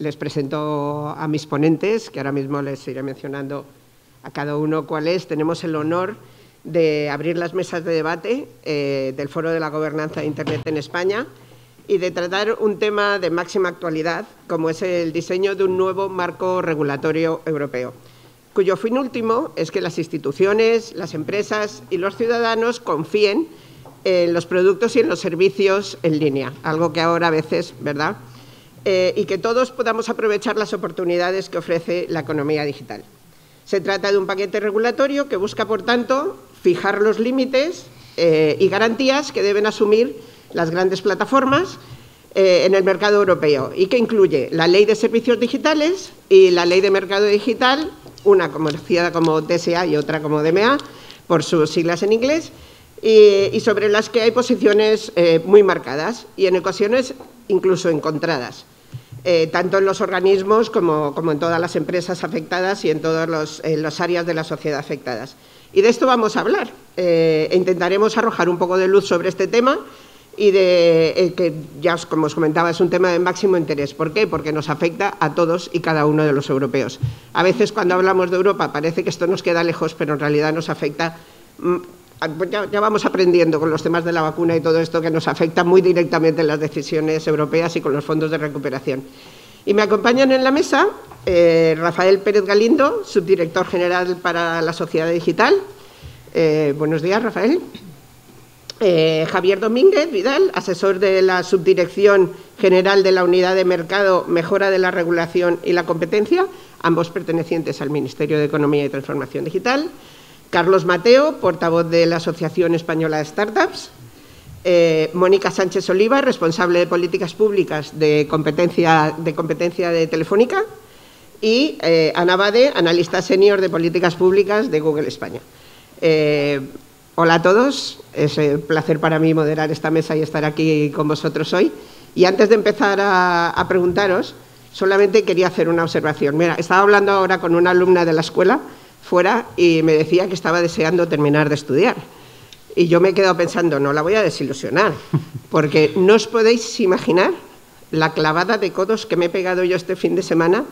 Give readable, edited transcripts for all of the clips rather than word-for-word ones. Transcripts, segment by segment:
les presento a mis ponentes, que ahora mismo les iré mencionando a cada uno cuál es. Tenemos el honor de abrir las mesas de debate del Foro de la Gobernanza de Internet en España y de tratar un tema de máxima actualidad, como es el diseño de un nuevo marco regulatorio europeo, cuyo fin último es que las instituciones, las empresas y los ciudadanos confíen en los productos y en los servicios en línea, algo que ahora a veces, ¿verdad?, y que todos podamos aprovechar las oportunidades que ofrece la economía digital. Se trata de un paquete regulatorio que busca, por tanto, fijar los límites y garantías que deben asumir las grandes plataformas en el mercado europeo y que incluye la Ley de Servicios Digitales y la Ley de Mercado Digital, una conocida como DSA y otra como DMA, por sus siglas en inglés, y sobre las que hay posiciones muy marcadas y en ocasiones incluso encontradas, tanto en los organismos como en todas las empresas afectadas y en todas las áreas de la sociedad afectadas. Y de esto vamos a hablar. Intentaremos arrojar un poco de luz sobre este tema y que ya, como os comentaba, es un tema de máximo interés. ¿Por qué? Porque nos afecta a todos y cada uno de los europeos. A veces, cuando hablamos de Europa, parece que esto nos queda lejos, pero en realidad nos afecta. Ya vamos aprendiendo con los temas de la vacuna y todo esto, que nos afecta muy directamente en las decisiones europeas y con los fondos de recuperación. Y me acompañan en la mesa Rafael Pérez Galindo, subdirector general para la Sociedad Digital. Buenos días, Rafael. Javier Domínguez Vidal, asesor de la Subdirección General de la Unidad de Mercado, Mejora de la Regulación y la Competencia, ambos pertenecientes al Ministerio de Economía y Transformación Digital. Carlos Mateo, portavoz de la Asociación Española de Startups. Mónica Sánchez Oliva, responsable de Políticas Públicas de competencia de Telefónica. Y Ana Bade, analista senior de Políticas Públicas de Google España. Hola a todos, es un placer para mí moderar esta mesa y estar aquí con vosotros hoy. Y antes de empezar a preguntaros, solamente quería hacer una observación. Mira, estaba hablando ahora con una alumna de la escuela fuera y me decía que estaba deseando terminar de estudiar. Y yo me he quedado pensando, no la voy a desilusionar, porque no os podéis imaginar la clavada de codos que me he pegado yo este fin de semana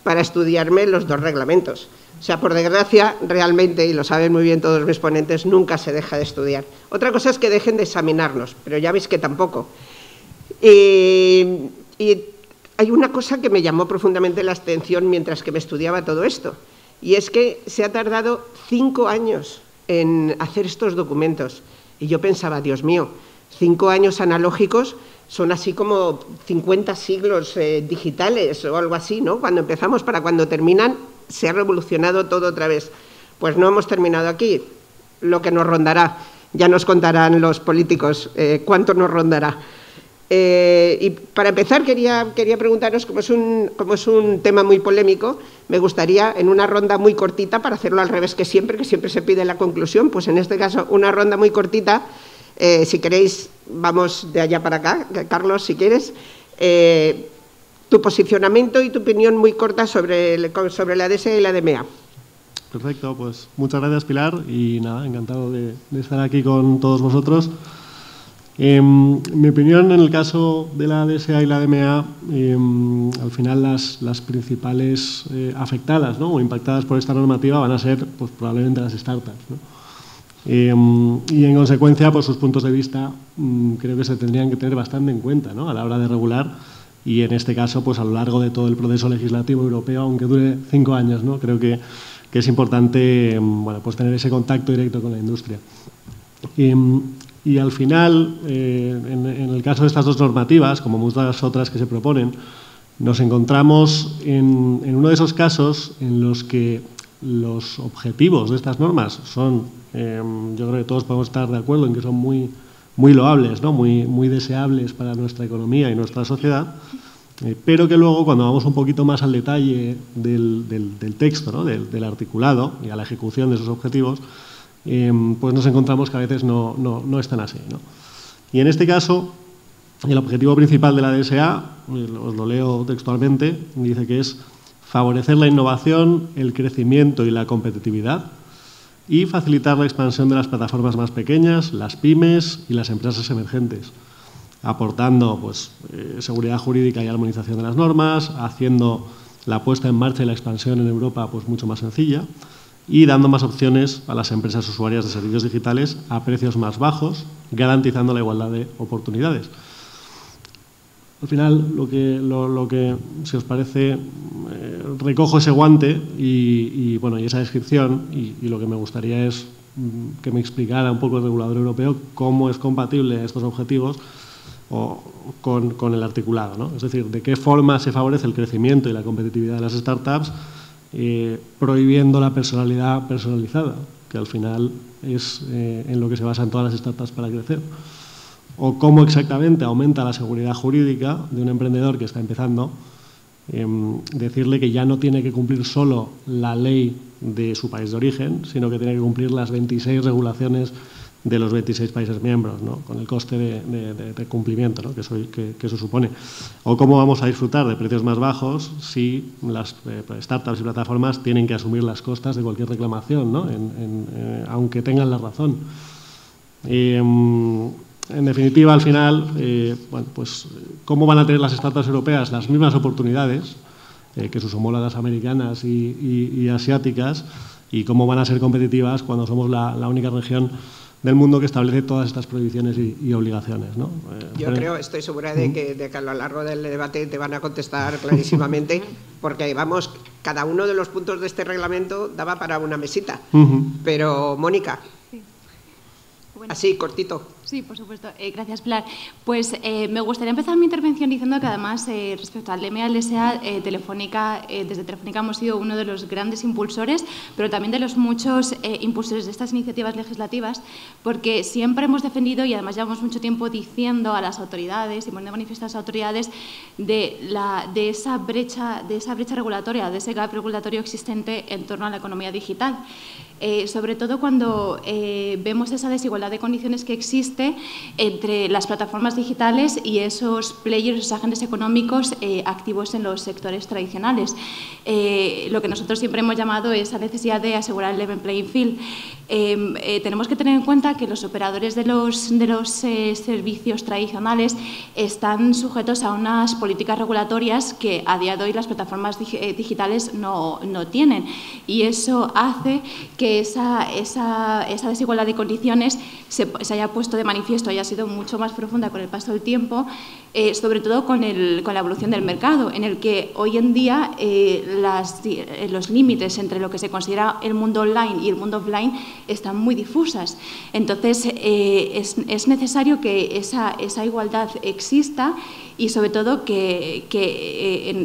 para estudiarme los 2 reglamentos. O sea, por desgracia, realmente, y lo saben muy bien todos mis ponentes, nunca se deja de estudiar. Otra cosa es que dejen de examinarnos, pero ya veis que tampoco. Y hay una cosa que me llamó profundamente la atención mientras que me estudiaba todo esto, y es que se ha tardado 5 años en hacer estos documentos. Y yo pensaba, Dios mío, 5 años analógicos son así como 50 siglos digitales o algo así, ¿no? Cuando empezamos, para cuando terminan, se ha revolucionado todo otra vez. Pues no hemos terminado aquí. Lo que nos rondará, ya nos contarán los políticos cuánto nos rondará. Y para empezar, quería preguntaros, como es un tema muy polémico, me gustaría, en una ronda muy cortita, para hacerlo al revés que siempre se pide la conclusión, pues en este caso una ronda muy cortita, si queréis, vamos de allá para acá. Carlos, si quieres, tu posicionamiento y tu opinión muy corta sobre la DSA y la DMA. Perfecto, pues muchas gracias, Pilar, y nada, encantado de estar aquí con todos vosotros. Mi opinión, en el caso de la DSA y la DMA, al final las principales afectadas, ¿no?, o impactadas por esta normativa van a ser, pues, probablemente las startups, ¿no? Y en consecuencia, pues, sus puntos de vista creo que se tendrían que tener bastante en cuenta, ¿no?, a la hora de regular, y en este caso, pues, a lo largo de todo el proceso legislativo europeo, aunque dure 5 años, ¿no? Creo que es importante, bueno, pues, tener ese contacto directo con la industria. Y al final, en el caso de estas 2 normativas, como muchas otras que se proponen, nos encontramos en uno de esos casos en los que los objetivos de estas normas son, yo creo que todos podemos estar de acuerdo en que son muy loables, ¿no?, muy deseables para nuestra economía y nuestra sociedad, pero que luego, cuando vamos un poquito más al detalle del texto, ¿no?, del articulado y a la ejecución de esos objetivos, pues nos encontramos que a veces no están así, ¿no? Y en este caso, el objetivo principal de la DSA, os lo leo textualmente, dice que es favorecer la innovación, el crecimiento y la competitividad y facilitar la expansión de las plataformas más pequeñas, las pymes y las empresas emergentes. aportando pues, seguridad jurídica y armonización de las normas, haciendo la puesta en marcha y la expansión en Europa pues, mucho más sencilla y dando más opciones a las empresas usuarias de servicios digitales a precios más bajos, garantizando la igualdad de oportunidades. Al final, lo que si os parece, recojo ese guante y esa descripción y lo que me gustaría es que me explicara un poco el regulador europeo cómo es compatible estos objetivos con el articulado, ¿no? Es decir, de qué forma se favorece el crecimiento y la competitividad de las startups prohibiendo la personalidad personalizada, que al final es en lo que se basan todas las startups para crecer. O cómo exactamente aumenta la seguridad jurídica de un emprendedor que está empezando, decirle que ya no tiene que cumplir solo la ley de su país de origen, sino que tiene que cumplir las 26 regulaciones de los 26 países miembros, ¿no? Con el coste de cumplimiento, ¿no? que eso supone. O cómo vamos a disfrutar de precios más bajos si las startups y plataformas tienen que asumir las costas de cualquier reclamación, ¿no? Aunque tengan la razón. En definitiva, al final, ¿cómo van a tener las startups europeas las mismas oportunidades que sus homólogas americanas y asiáticas? ¿Y cómo van a ser competitivas cuando somos la única región del mundo que establece todas estas prohibiciones y obligaciones, ¿no? Estoy segura de que a lo largo del debate te van a contestar clarísimamente, porque vamos, cada uno de los puntos de este reglamento daba para una mesita. Pero, Mónica, bueno, así, cortito. Sí, por supuesto. Gracias, Pilar. Pues me gustaría empezar mi intervención diciendo que además, respecto al DMA, al DSA, desde Telefónica hemos sido uno de los grandes impulsores, pero también de los muchos impulsores de estas iniciativas legislativas, porque siempre hemos defendido, y además llevamos mucho tiempo diciendo a las autoridades y poniendo de manifiesto a las autoridades de esa brecha regulatoria, de ese gap regulatorio existente en torno a la economía digital. Sobre todo cuando vemos esa desigualdad de condiciones que existe entre las plataformas digitales y esos players, esos agentes económicos activos en los sectores tradicionales. Lo que nosotros siempre hemos llamado es la necesidad de asegurar el level playing field. Tenemos que tener en cuenta que los operadores de los servicios tradicionales están sujetos a unas políticas regulatorias que a día de hoy las plataformas digitales no tienen, y eso hace que esa desigualdad de condiciones se haya puesto de manifiesto, haya sido mucho más profunda con el paso del tiempo, sobre todo con la evolución del mercado, en el que hoy en día los límites entre lo que se considera el mundo online y el mundo offline están muy difusas. Entonces, es necesario que esa igualdad exista y, sobre todo, que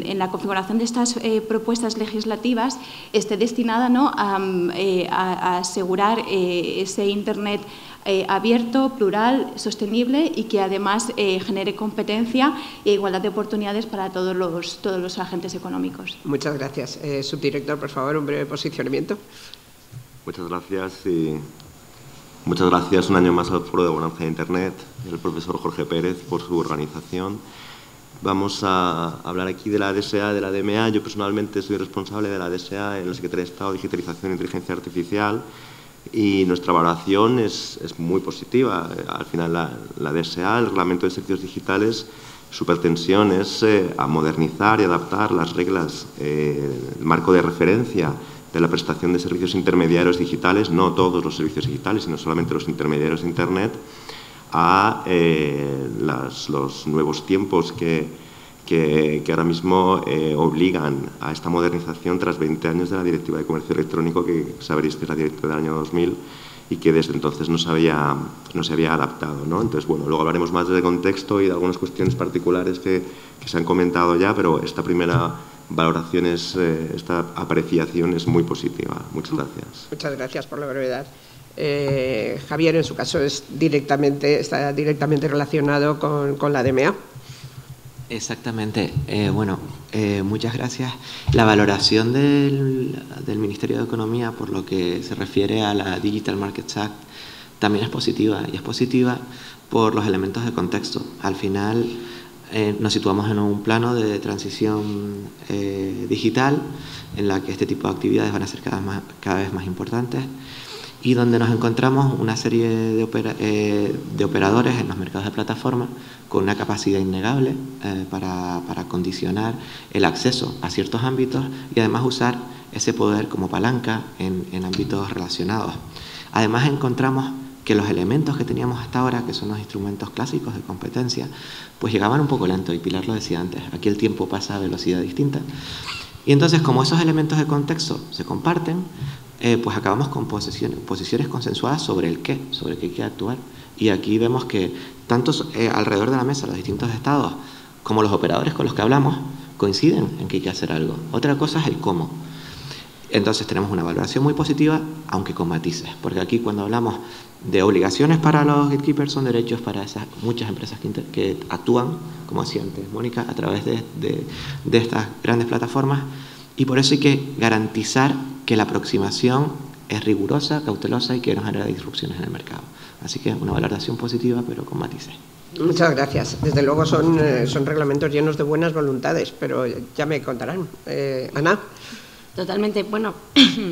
en la configuración de estas propuestas legislativas esté destinada, ¿no?, a asegurar ese Internet abierto, plural, sostenible y que además genere competencia e igualdad de oportunidades para todos los agentes económicos. Muchas gracias. Subdirector, por favor, un breve posicionamiento. Muchas gracias y muchas gracias un año más al Foro de Gobernanza de Internet y al profesor Jorge Pérez por su organización. Vamos a hablar aquí de la DSA, de la DMA. Yo personalmente soy responsable de la DSA en la Secretaría de Estado de Digitalización e Inteligencia Artificial y nuestra valoración es muy positiva. Al final la DSA, el Reglamento de Servicios Digitales, su pretensión es a modernizar y adaptar las reglas, el marco de referencia de la prestación de servicios intermediarios digitales, no todos los servicios digitales, sino solamente los intermediarios de Internet, a los nuevos tiempos que ahora mismo obligan a esta modernización tras 20 años de la Directiva de Comercio Electrónico, que sabréis que es la directiva del año 2000 y que desde entonces no se había adaptado, ¿no? Entonces, bueno, luego hablaremos más del contexto y de algunas cuestiones particulares que se han comentado ya, pero esta primera valoración, esta apreciación es muy positiva. Muchas gracias. Muchas gracias por la brevedad. Javier, en su caso, está directamente relacionado con la DMA. Exactamente. Muchas gracias. La valoración del Ministerio de Economía por lo que se refiere a la Digital Markets Act también es positiva, y es positiva por los elementos de contexto. Al final nos situamos en un plano de transición digital en la que este tipo de actividades van a ser cada vez más importantes, y donde nos encontramos una serie de operadores en los mercados de plataforma con una capacidad innegable para condicionar el acceso a ciertos ámbitos y además usar ese poder como palanca en ámbitos relacionados. Además encontramos que los elementos que teníamos hasta ahora, que son los instrumentos clásicos de competencia, pues llegaban un poco lento, y Pilar lo decía antes, aquí el tiempo pasa a velocidad distinta. Y entonces, como esos elementos de contexto se comparten, pues acabamos con posiciones consensuadas sobre el qué hay que actuar. Y aquí vemos que tanto alrededor de la mesa los distintos estados como los operadores con los que hablamos coinciden en que hay que hacer algo. Otra cosa es el cómo. Entonces tenemos una valoración muy positiva, aunque con matices, porque aquí cuando hablamos de obligaciones para los gatekeepers son derechos para esas muchas empresas que actúan, como decía antes Mónica, a través de estas grandes plataformas, y por eso hay que garantizar que la aproximación es rigurosa, cautelosa y que no genera disrupciones en el mercado. Así que una valoración positiva, pero con matices. Muchas gracias. Desde luego son reglamentos llenos de buenas voluntades, pero ya me contarán. Ana. Totalmente. Bueno,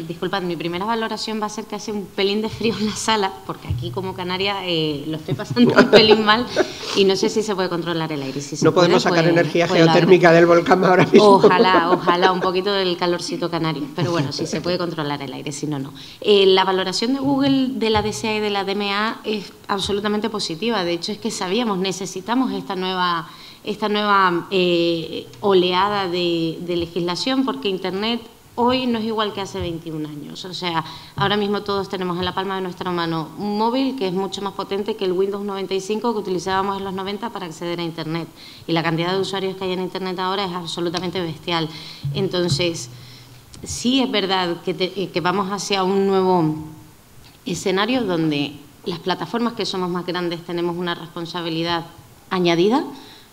disculpad, mi primera valoración va a ser que hace un pelín de frío en la sala, porque aquí como canaria lo estoy pasando un pelín mal y no sé si se puede controlar el aire. Si no podemos sacar energía geotérmica del volcán ahora mismo. Ojalá, un poquito del calorcito canario, pero bueno, si se puede controlar el aire, si no, no. La valoración de Google de la DSA y de la DMA es absolutamente positiva. De hecho, es que sabíamos, necesitamos esta nueva oleada de legislación, porque Internet hoy no es igual que hace 21 años. O sea, ahora mismo todos tenemos en la palma de nuestra mano un móvil que es mucho más potente que el Windows 95 que utilizábamos en los 90 para acceder a Internet. Y la cantidad de usuarios que hay en Internet ahora es absolutamente bestial. Entonces, sí es verdad que vamos hacia un nuevo escenario donde las plataformas que somos más grandes tenemos una responsabilidad añadida.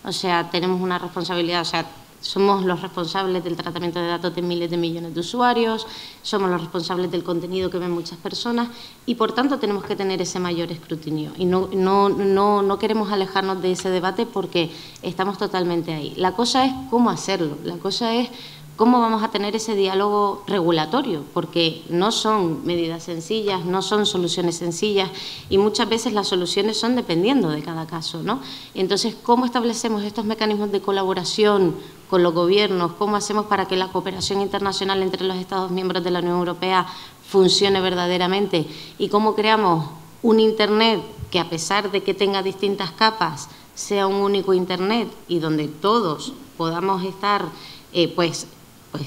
O sea, tenemos una responsabilidad, o sea, somos los responsables del tratamiento de datos de miles de millones de usuarios, somos los responsables del contenido que ven muchas personas y, por tanto, tenemos que tener ese mayor escrutinio. Y no queremos alejarnos de ese debate porque estamos totalmente ahí. La cosa es cómo hacerlo, la cosa es cómo vamos a tener ese diálogo regulatorio, porque no son medidas sencillas, no son soluciones sencillas y muchas veces las soluciones son dependiendo de cada caso, ¿no? Entonces, ¿cómo establecemos estos mecanismos de colaboración con los gobiernos? ¿Cómo hacemos para que la cooperación internacional entre los Estados miembros de la Unión Europea funcione verdaderamente? ¿Y cómo creamos un Internet que, a pesar de que tenga distintas capas, sea un único Internet y donde todos podamos estar pues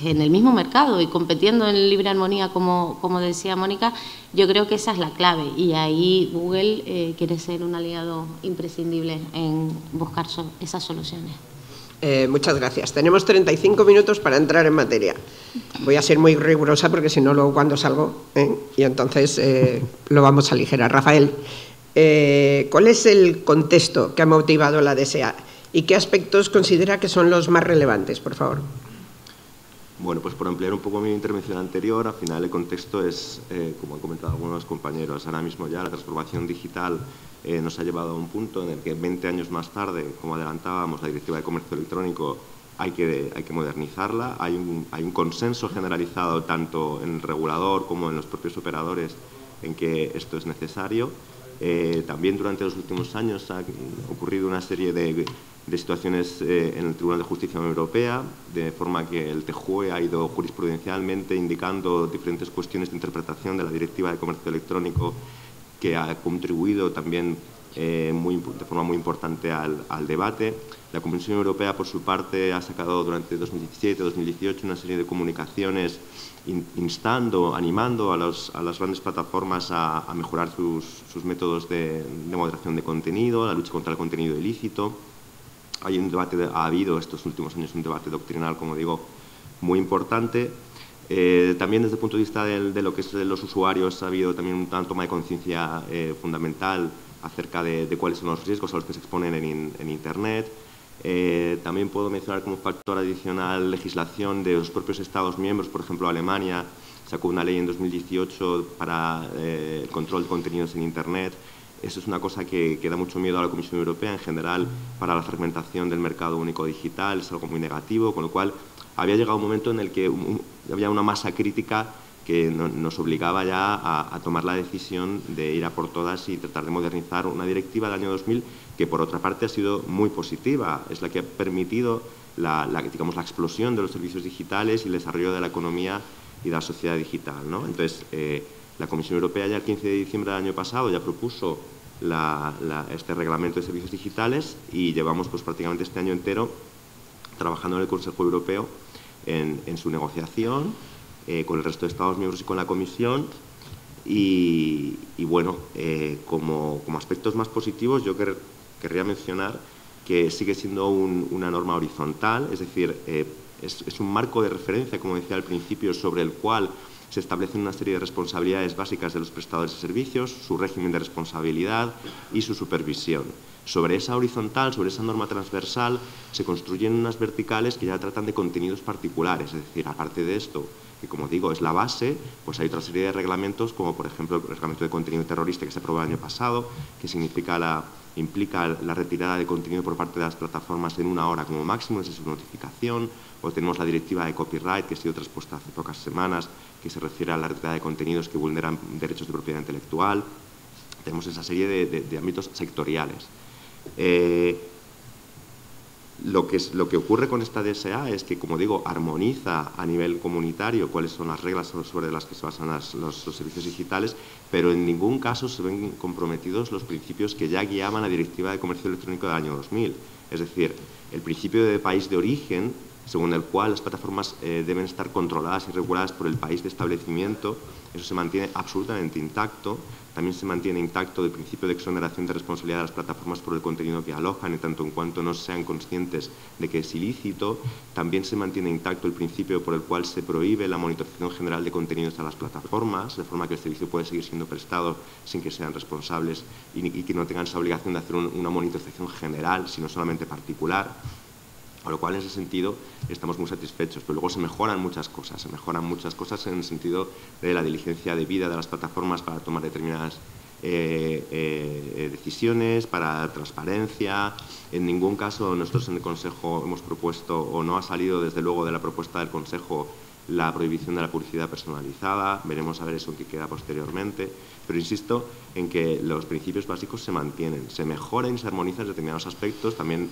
en el mismo mercado y compitiendo en libre armonía, como decía Mónica? Yo creo que esa es la clave y ahí Google quiere ser un aliado imprescindible en buscar esas soluciones. Muchas gracias. Tenemos 35 minutos para entrar en materia. Voy a ser muy rigurosa porque si no, luego cuando salgo, y entonces lo vamos a aligerar. Rafael, ¿cuál es el contexto que ha motivado la DSA y qué aspectos considera que son los más relevantes, por favor? Bueno, pues por ampliar un poco mi intervención anterior, al final el contexto es, como han comentado algunos compañeros, ahora mismo ya la transformación digital nos ha llevado a un punto en el que 20 años más tarde, como adelantábamos, la Directiva de Comercio Electrónico hay que modernizarla. Hay un consenso generalizado tanto en el regulador como en los propios operadores en que esto es necesario. También durante los últimos años ha ocurrido una serie de situaciones en el Tribunal de Justicia de la Unión Europea, de forma que el TJUE ha ido jurisprudencialmente indicando diferentes cuestiones de interpretación de la Directiva de Comercio Electrónico, que ha contribuido también de forma muy importante al debate. La Comisión Europea, por su parte, ha sacado durante 2017-2018 una serie de comunicaciones instando, animando a las grandes plataformas a mejorar sus métodos de moderación de contenido, la lucha contra el contenido ilícito. Hay un debate, ha habido estos últimos años un debate doctrinal, como digo, muy importante. También desde el punto de vista de lo que es de los usuarios ha habido también una toma de conciencia fundamental acerca de cuáles son los riesgos a los que se exponen en Internet. También puedo mencionar como factor adicional legislación de los propios Estados miembros. Por ejemplo, Alemania sacó una ley en 2018 para el control de contenidos en Internet. Eso es una cosa que da mucho miedo a la Comisión Europea en general para la fragmentación del mercado único digital. Es algo muy negativo, con lo cual había llegado un momento en el que había una masa crítica que nos obligaba ya a tomar la decisión de ir a por todas y tratar de modernizar una directiva del año 2000 que, por otra parte, ha sido muy positiva. Es la que ha permitido digamos, la explosión de los servicios digitales y el desarrollo de la economía y de la sociedad digital, ¿no? Entonces, la Comisión Europea ya el 15 de diciembre del año pasado ya propuso este reglamento de servicios digitales y llevamos pues, prácticamente este año entero trabajando en el Consejo Europeo en su negociación con el resto de Estados miembros y con la Comisión. Y bueno, como aspectos más positivos yo querría mencionar que sigue siendo una norma horizontal, es decir, es un marco de referencia, como decía al principio, sobre el cual se establecen una serie de responsabilidades básicas de los prestadores de servicios, su régimen de responsabilidad y su supervisión. Sobre esa horizontal, sobre esa norma transversal, se construyen unas verticales que ya tratan de contenidos particulares, es decir, aparte de esto, que como digo es la base, pues hay otra serie de reglamentos, como por ejemplo el reglamento de contenido terrorista que se aprobó el año pasado, que implica la retirada de contenido por parte de las plataformas en 1 hora como máximo desde su notificación, o tenemos la directiva de copyright que ha sido traspuesta hace pocas semanas, que se refiere a la retirada de contenidos que vulneran derechos de propiedad intelectual. Tenemos esa serie de ámbitos sectoriales. Lo que ocurre con esta DSA es que, como digo, armoniza a nivel comunitario cuáles son las reglas sobre las que se basan los servicios digitales, pero en ningún caso se ven comprometidos los principios que ya guiaban la Directiva de Comercio Electrónico del año 2000. Es decir, el principio de país de origen, según el cual las plataformas deben estar controladas y reguladas por el país de establecimiento, eso se mantiene absolutamente intacto. También se mantiene intacto el principio de exoneración de responsabilidad de las plataformas por el contenido que alojan, en tanto en cuanto no sean conscientes de que es ilícito. También se mantiene intacto el principio por el cual se prohíbe la monitorización general de contenidos a las plataformas, de forma que el servicio puede seguir siendo prestado sin que sean responsables y que no tengan esa obligación de hacer una monitorización general, sino solamente particular. Con lo cual, en ese sentido, estamos muy satisfechos. Pero luego se mejoran muchas cosas en el sentido de la diligencia debida de las plataformas para tomar determinadas decisiones, para transparencia. En ningún caso nosotros en el Consejo hemos propuesto, o no ha salido desde luego de la propuesta del Consejo, la prohibición de la publicidad personalizada. Veremos a ver eso en qué queda posteriormente. Pero insisto en que los principios básicos se mantienen, se mejoran y se armonizan determinados aspectos. También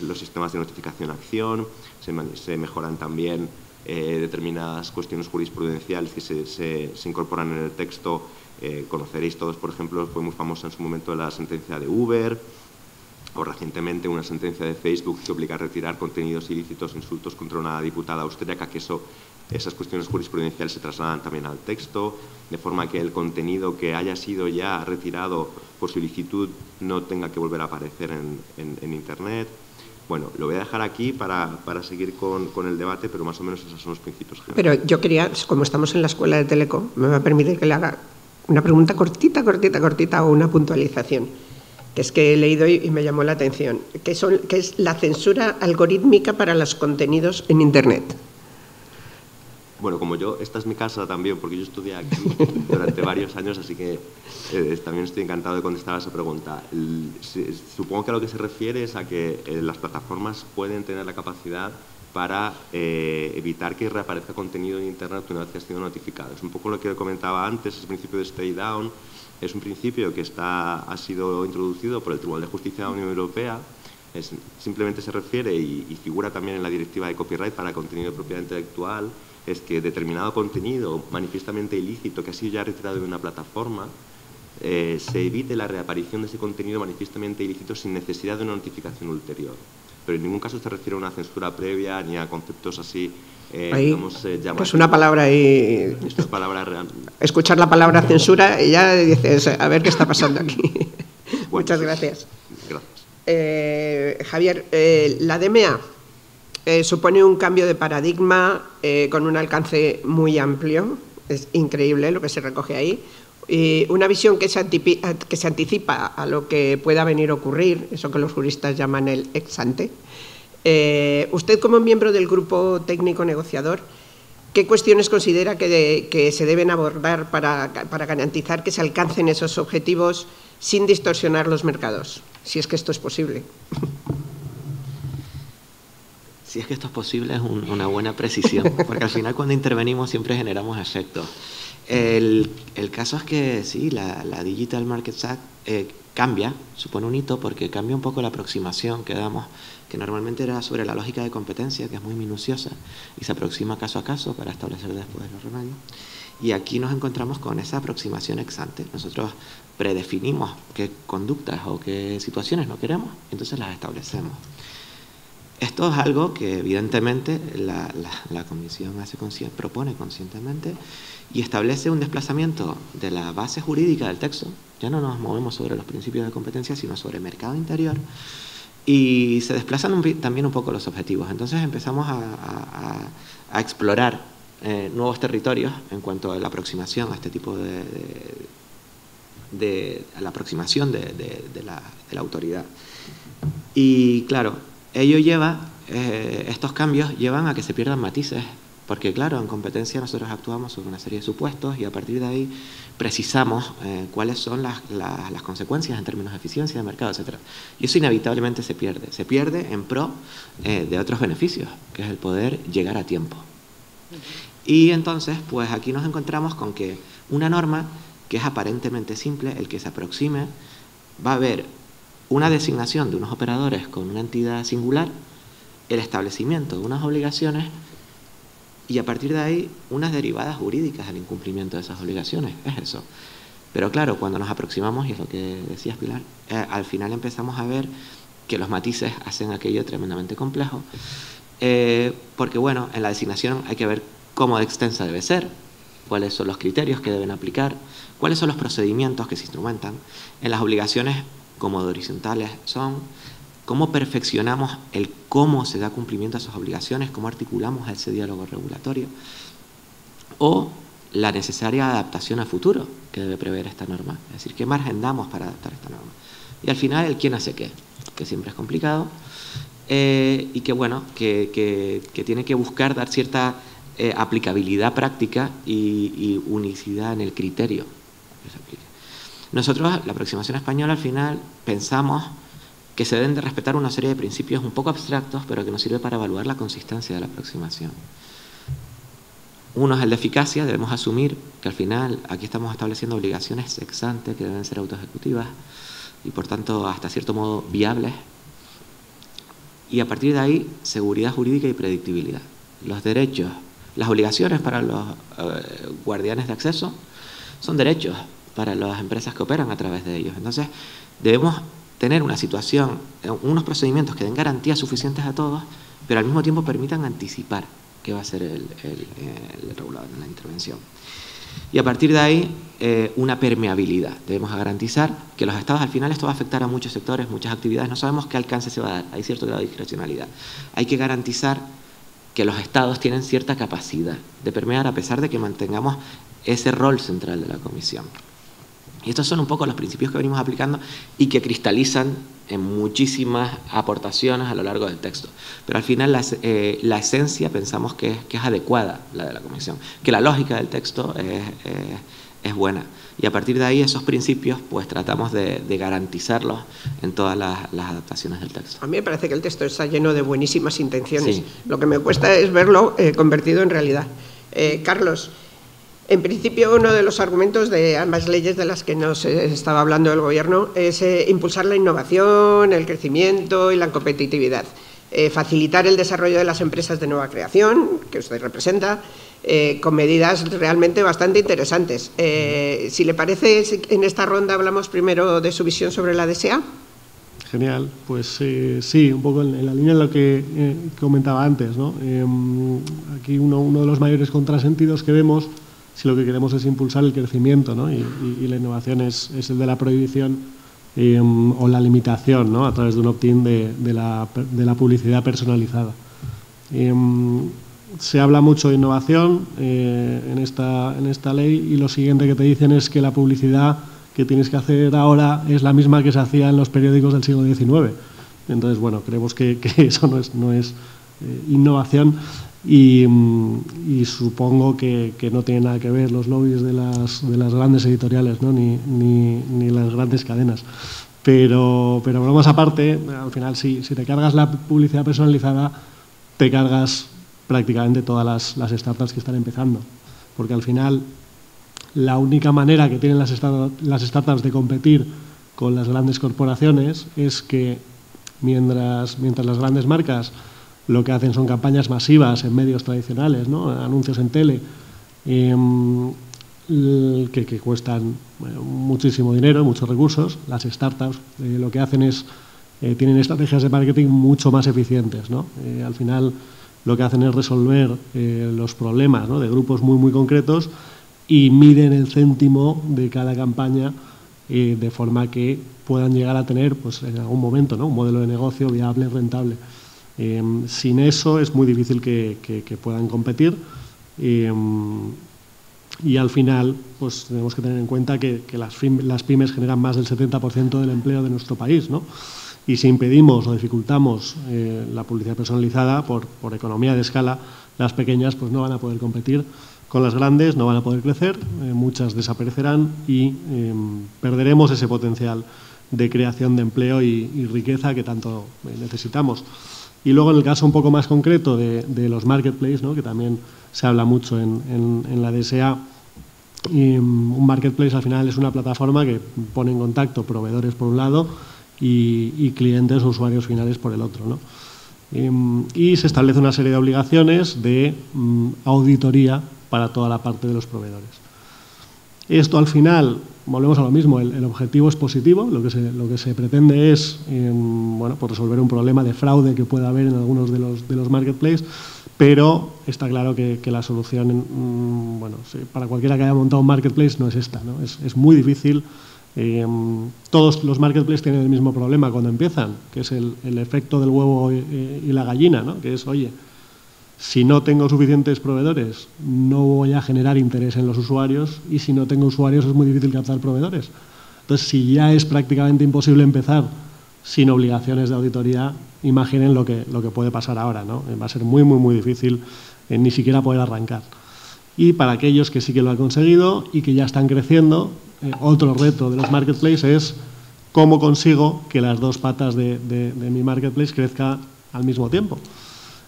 los sistemas de notificación-acción, se mejoran también determinadas cuestiones jurisprudenciales que se incorporan en el texto. Conoceréis todos, por ejemplo, fue muy famosa en su momento la sentencia de Uber, o recientemente una sentencia de Facebook que obliga a retirar contenidos ilícitos, insultos contra una diputada austríaca, que esas cuestiones jurisprudenciales se trasladan también al texto, de forma que el contenido que haya sido ya retirado por su ilicitud no tenga que volver a aparecer en Internet. Bueno, lo voy a dejar aquí para seguir con el debate, pero más o menos esos son los principios generales. Pero yo quería, como estamos en la Escuela de Teleco, me va a permitir que le haga una pregunta cortita o una puntualización, que es que he leído y me llamó la atención, que es la censura algorítmica para los contenidos en Internet. Bueno, como esta es mi casa también, porque yo estudié aquí durante varios años, así que también estoy encantado de contestar a esa pregunta. Supongo que a lo que se refiere es a que las plataformas pueden tener la capacidad para evitar que reaparezca contenido en Internet una vez que ha sido notificado. Es un poco lo que comentaba antes, el principio de stay down. Es un principio que ha sido introducido por el Tribunal de Justicia de la Unión Europea. Simplemente se refiere y figura también en la Directiva de Copyright para contenido de propiedad intelectual, es que determinado contenido manifiestamente ilícito que ha sido ya retirado de una plataforma, se evite la reaparición de ese contenido manifiestamente ilícito sin necesidad de una notificación ulterior. Pero en ningún caso se refiere a una censura previa ni a conceptos así, digamos, llamativos. Pues una palabra ahí. Es una palabra real. Escuchar la palabra censura y ya dices, a ver qué está pasando aquí. Bueno, muchas gracias. Gracias. Javier, la DMA supone un cambio de paradigma con un alcance muy amplio. Es increíble lo que se recoge ahí. Y una visión que se anticipa a lo que pueda venir a ocurrir, eso que los juristas llaman el ex ante. Usted, como miembro del grupo técnico negociador, ¿qué cuestiones considera que se deben abordar para garantizar que se alcancen esos objetivos sin distorsionar los mercados? Si es que esto es posible. Si es que esto es posible, es una buena precisión, porque al final cuando intervenimos siempre generamos efectos. El caso es que sí, la Digital Markets Act cambia, supone un hito, porque cambia un poco la aproximación que damos, que normalmente era sobre la lógica de competencia, que es muy minuciosa, y se aproxima caso a caso para establecer después los remedios. Y aquí nos encontramos con esa aproximación ex ante. Nosotros predefinimos qué conductas o qué situaciones no queremos, entonces las establecemos. Esto es algo que evidentemente la Comisión propone conscientemente y establece un desplazamiento de la base jurídica del texto. Ya no nos movemos sobre los principios de competencia, sino sobre el mercado interior, y se desplazan también un poco los objetivos. Entonces empezamos a explorar nuevos territorios en cuanto a la aproximación a este tipo a la aproximación de la autoridad. Y claro, ello estos cambios llevan a que se pierdan matices, porque claro, en competencia nosotros actuamos sobre una serie de supuestos y a partir de ahí precisamos cuáles son las consecuencias en términos de eficiencia de mercado, etc. Y eso inevitablemente se pierde en pro de otros beneficios, que es el poder llegar a tiempo. Y entonces, pues aquí nos encontramos con que una norma que es aparentemente simple, el que se aproxime, va a haber una designación de unos operadores con una entidad singular, el establecimiento de unas obligaciones y a partir de ahí unas derivadas jurídicas del incumplimiento de esas obligaciones. Es eso. Pero claro, cuando nos aproximamos, y es lo que decías, Pilar, al final empezamos a ver que los matices hacen aquello tremendamente complejo, porque bueno, en la designación hay que ver cómo de extensa debe ser, cuáles son los criterios que deben aplicar, cuáles son los procedimientos que se instrumentan, en las obligaciones como de horizontales son, cómo perfeccionamos el cómo se da cumplimiento a esas obligaciones, cómo articulamos ese diálogo regulatorio, o la necesaria adaptación a futuro que debe prever esta norma, es decir, qué margen damos para adaptar esta norma. Y al final el quién hace qué, que siempre es complicado, y que bueno, que tiene que buscar dar cierta aplicabilidad práctica y unicidad en el criterio que se aplique. Nosotros, la aproximación española, al final pensamos que se deben de respetar una serie de principios un poco abstractos, pero que nos sirve para evaluar la consistencia de la aproximación. Uno es el de eficacia. Debemos asumir que al final aquí estamos estableciendo obligaciones ex ante que deben ser autoejecutivas y por tanto hasta cierto modo viables. Y a partir de ahí, seguridad jurídica y predictibilidad. Los derechos, las obligaciones para los guardianes de acceso son derechos para las empresas que operan a través de ellos. Entonces, debemos tener una situación, unos procedimientos que den garantías suficientes a todos, pero al mismo tiempo permitan anticipar qué va a ser el regulador en la intervención. Y a partir de ahí, una permeabilidad. Debemos garantizar que los estados, al final, esto va a afectar a muchos sectores, muchas actividades. No sabemos qué alcance se va a dar. Hay cierto grado de discrecionalidad. Hay que garantizar que los estados tienen cierta capacidad de permear a pesar de que mantengamos ese rol central de la Comisión. Y estos son un poco los principios que venimos aplicando y que cristalizan en muchísimas aportaciones a lo largo del texto. Pero al final la esencia pensamos que es adecuada, la de la Comisión, que la lógica del texto es buena. Y a partir de ahí esos principios pues tratamos de garantizarlos en todas las adaptaciones del texto. A mí me parece que el texto está lleno de buenísimas intenciones. Sí. Lo que me cuesta es verlo convertido en realidad. Carlos, en principio uno de los argumentos de ambas leyes de las que nos estaba hablando el Gobierno es impulsar la innovación, el crecimiento y la competitividad. Facilitar el desarrollo de las empresas de nueva creación, que usted representa, con medidas realmente bastante interesantes. Si le parece, en esta ronda hablamos primero de su visión sobre la DSA. Genial, pues sí, un poco en la línea de lo que comentaba antes, ¿no? Aquí uno de los mayores contrasentidos que vemos, si lo que queremos es impulsar el crecimiento, ¿no? y la innovación es el de la prohibición o la limitación, ¿no? A través de un opt-in de la publicidad personalizada. Se habla mucho de innovación en esta ley y lo siguiente que te dicen es que la publicidad que tienes que hacer ahora es la misma que se hacía en los periódicos del siglo XIX. Entonces, bueno, creemos que eso no es innovación y supongo que no tiene nada que ver los lobbies de las grandes editoriales, ¿no? ni las grandes cadenas. Pero bromas aparte, al final si te cargas la publicidad personalizada, te cargas prácticamente todas las startups que están empezando. Porque al final la única manera que tienen las startups de competir con las grandes corporaciones es que mientras las grandes marcas lo que hacen son campañas masivas en medios tradicionales, ¿no? Anuncios en tele, que cuestan muchísimo dinero, muchos recursos, las startups lo que hacen es, tienen estrategias de marketing mucho más eficientes, ¿no? Al final lo que hacen es resolver los problemas, ¿no? De grupos muy, muy concretos y miden el céntimo de cada campaña de forma que puedan llegar a tener, pues, en algún momento, ¿no? Un modelo de negocio viable, rentable. Sin eso es muy difícil que puedan competir y al final pues tenemos que tener en cuenta que las pymes generan más del 70% del empleo de nuestro país, ¿no? Y si impedimos o dificultamos la publicidad personalizada por economía de escala, las pequeñas pues no van a poder competir con las grandes, no van a poder crecer, muchas desaparecerán y perderemos ese potencial de creación de empleo y riqueza que tanto necesitamos. Y luego en el caso un poco más concreto de los marketplaces, ¿no? Que también se habla mucho en la DSA, un marketplace al final es una plataforma que pone en contacto proveedores por un lado y clientes o usuarios finales por el otro, ¿no? Y se establece una serie de obligaciones de auditoría para toda la parte de los proveedores. Esto al final, volvemos a lo mismo, el objetivo es positivo, lo que se pretende es bueno, pues resolver un problema de fraude que pueda haber en algunos de los marketplaces, pero está claro que la solución, bueno, para cualquiera que haya montado un marketplace no es esta, ¿no? Es muy difícil. Todos los marketplaces tienen el mismo problema cuando empiezan, que es el efecto del huevo y la gallina, ¿no? Que es, oye, si no tengo suficientes proveedores, no voy a generar interés en los usuarios y si no tengo usuarios es muy difícil captar proveedores. Entonces, si ya es prácticamente imposible empezar sin obligaciones de auditoría, imaginen lo que puede pasar ahora, ¿no? Va a ser muy, muy, muy difícil ni siquiera poder arrancar. Y para aquellos que sí que lo han conseguido y que ya están creciendo, otro reto de los marketplaces es cómo consigo que las dos patas de mi marketplace crezcan al mismo tiempo.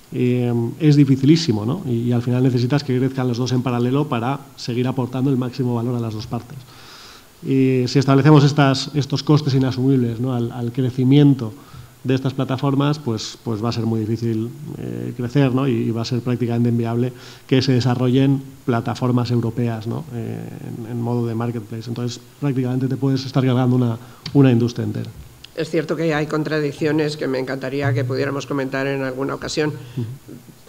Es dificilísimo, ¿no? Y al final necesitas que crezcan los dos en paralelo para seguir aportando el máximo valor a las dos partes. Si establecemos estos costes inasumibles, ¿no? al crecimiento de estas plataformas, pues va a ser muy difícil crecer, ¿no? Y va a ser prácticamente inviable que se desarrollen plataformas europeas, ¿no? en modo de marketplace. Entonces, prácticamente te puedes estar cargando una industria entera. Es cierto que hay contradicciones que me encantaría que pudiéramos comentar en alguna ocasión.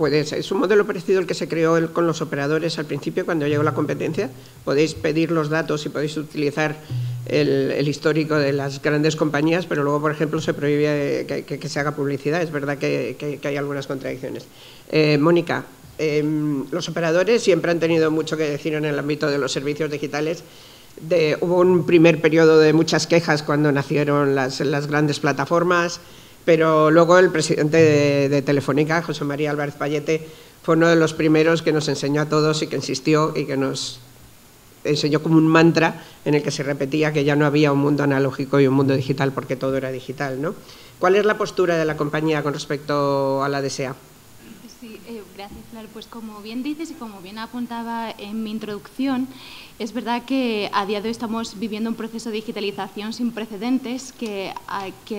Es un modelo parecido al que se creó con los operadores al principio, cuando llegó la competencia. Podéis pedir los datos y podéis utilizar el histórico de las grandes compañías, pero luego, por ejemplo, se prohíbe que se haga publicidad. Es verdad que hay algunas contradicciones. Mónica, los operadores siempre han tenido mucho que decir en el ámbito de los servicios digitales. Hubo un primer periodo de muchas quejas cuando nacieron las grandes plataformas, pero luego el presidente de Telefónica, José María Álvarez Pallete, fue uno de los primeros que nos enseñó a todos y que insistió y que nos enseñó como un mantra en el que se repetía que ya no había un mundo analógico y un mundo digital porque todo era digital, ¿no? ¿Cuál es la postura de la compañía con respecto a la DSA? Sí, gracias, Pilar. Pues como bien dices y como bien apuntaba en mi introducción, es verdad que a día de hoy estamos viviendo un proceso de digitalización sin precedentes que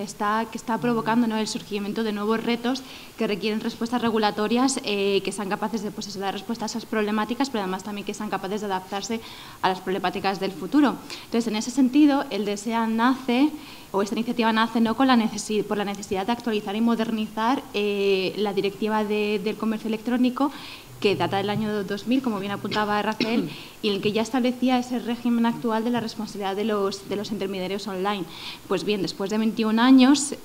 está provocando, ¿no?, el surgimiento de nuevos retos que requieren respuestas regulatorias que sean capaces de dar respuestas a esas problemáticas, pero además también que sean capaces de adaptarse a las problemáticas del futuro. Entonces, en ese sentido, el DSA nace, o esta iniciativa nace, ¿no?, por la necesidad de actualizar y modernizar la directiva del comercio electrónico, que data del año 2000, como bien apuntaba Rafael, y en el que ya establecía ese régimen actual de la responsabilidad de los intermediarios online. Pues bien, después de 21 años,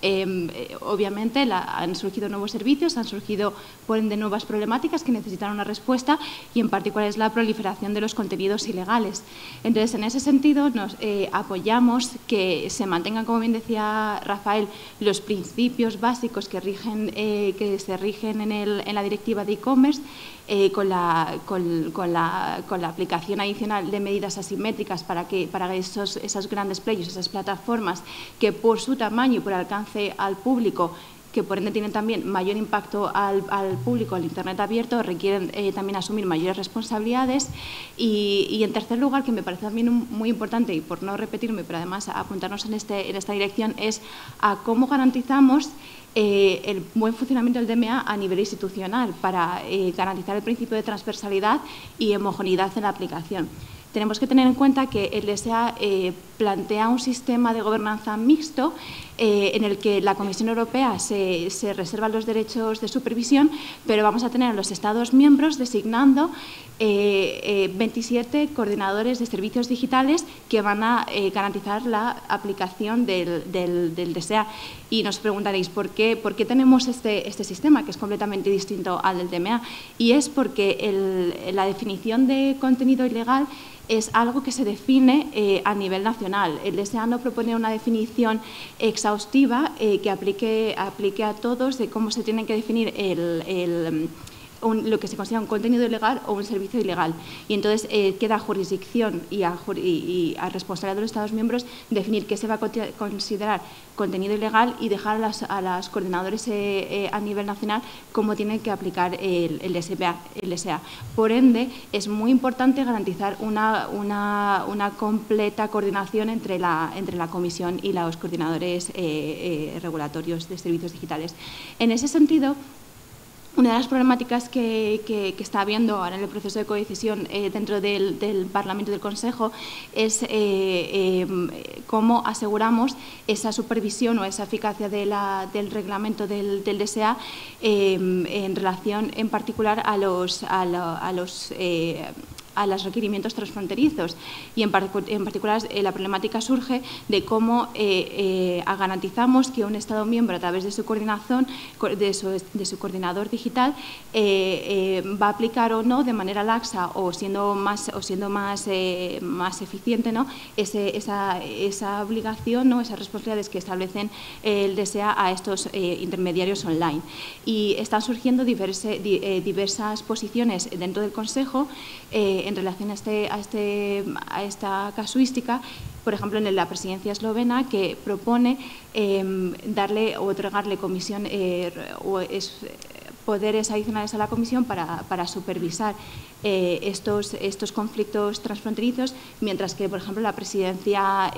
obviamente han surgido nuevos servicios, han surgido, por ende, nuevas problemáticas que necesitan una respuesta, y en particular es la proliferación de los contenidos ilegales. Entonces, en ese sentido, nos apoyamos que se mantengan, como bien decía Rafael, los principios básicos que se rigen en la directiva de e-commerce, con la aplicación adicional de medidas asimétricas para esos grandes players, esas plataformas que por su tamaño y por alcance al público que por ende tienen también mayor impacto al público, al Internet abierto, requieren también asumir mayores responsabilidades. Y en tercer lugar, que me parece también muy importante, y por no repetirme, pero además apuntarnos en esta dirección, es a cómo garantizamos el buen funcionamiento del DMA a nivel institucional para garantizar el principio de transversalidad y homogeneidad en la aplicación. Tenemos que tener en cuenta que el DSA plantea un sistema de gobernanza mixto en el que la Comisión Europea se reserva los derechos de supervisión, pero vamos a tener a los Estados miembros designando 27 coordinadores de servicios digitales que van a garantizar la aplicación del DSA. Y nos preguntaréis, ¿por qué tenemos este sistema que es completamente distinto al del DMA? Y es porque la definición de contenido ilegal es algo que se define a nivel nacional. El DSA no propone una definición exhaustiva que aplique a todos de cómo se tiene que definir lo que se considera un contenido ilegal o un servicio ilegal. Y entonces queda a jurisdicción y a responsabilidad de los Estados miembros definir qué se va a considerar contenido ilegal y dejar a los coordinadores a nivel nacional cómo tienen que aplicar el DSA. Por ende, es muy importante garantizar una completa coordinación entre la Comisión y los coordinadores regulatorios de servicios digitales. En ese sentido, una de las problemáticas que está habiendo ahora en el proceso de codecisión dentro del Parlamento y del Consejo es cómo aseguramos esa supervisión o esa eficacia del reglamento del DSA en relación en particular a los requerimientos transfronterizos, y en particular la problemática surge de cómo garantizamos que un Estado miembro, a través de su coordinación, de su coordinador digital, va a aplicar o no de manera laxa o siendo más eficiente, ¿no?, esa obligación, ¿no?, esas responsabilidades que establecen el DSA a estos intermediarios online. Y están surgiendo diversas posiciones dentro del Consejo en relación a esta casuística. Por ejemplo, en la presidencia eslovena, que propone darle o otorgarle poderes adicionales a la Comisión para supervisar estos conflictos transfronterizos, mientras que, por ejemplo, la presidencia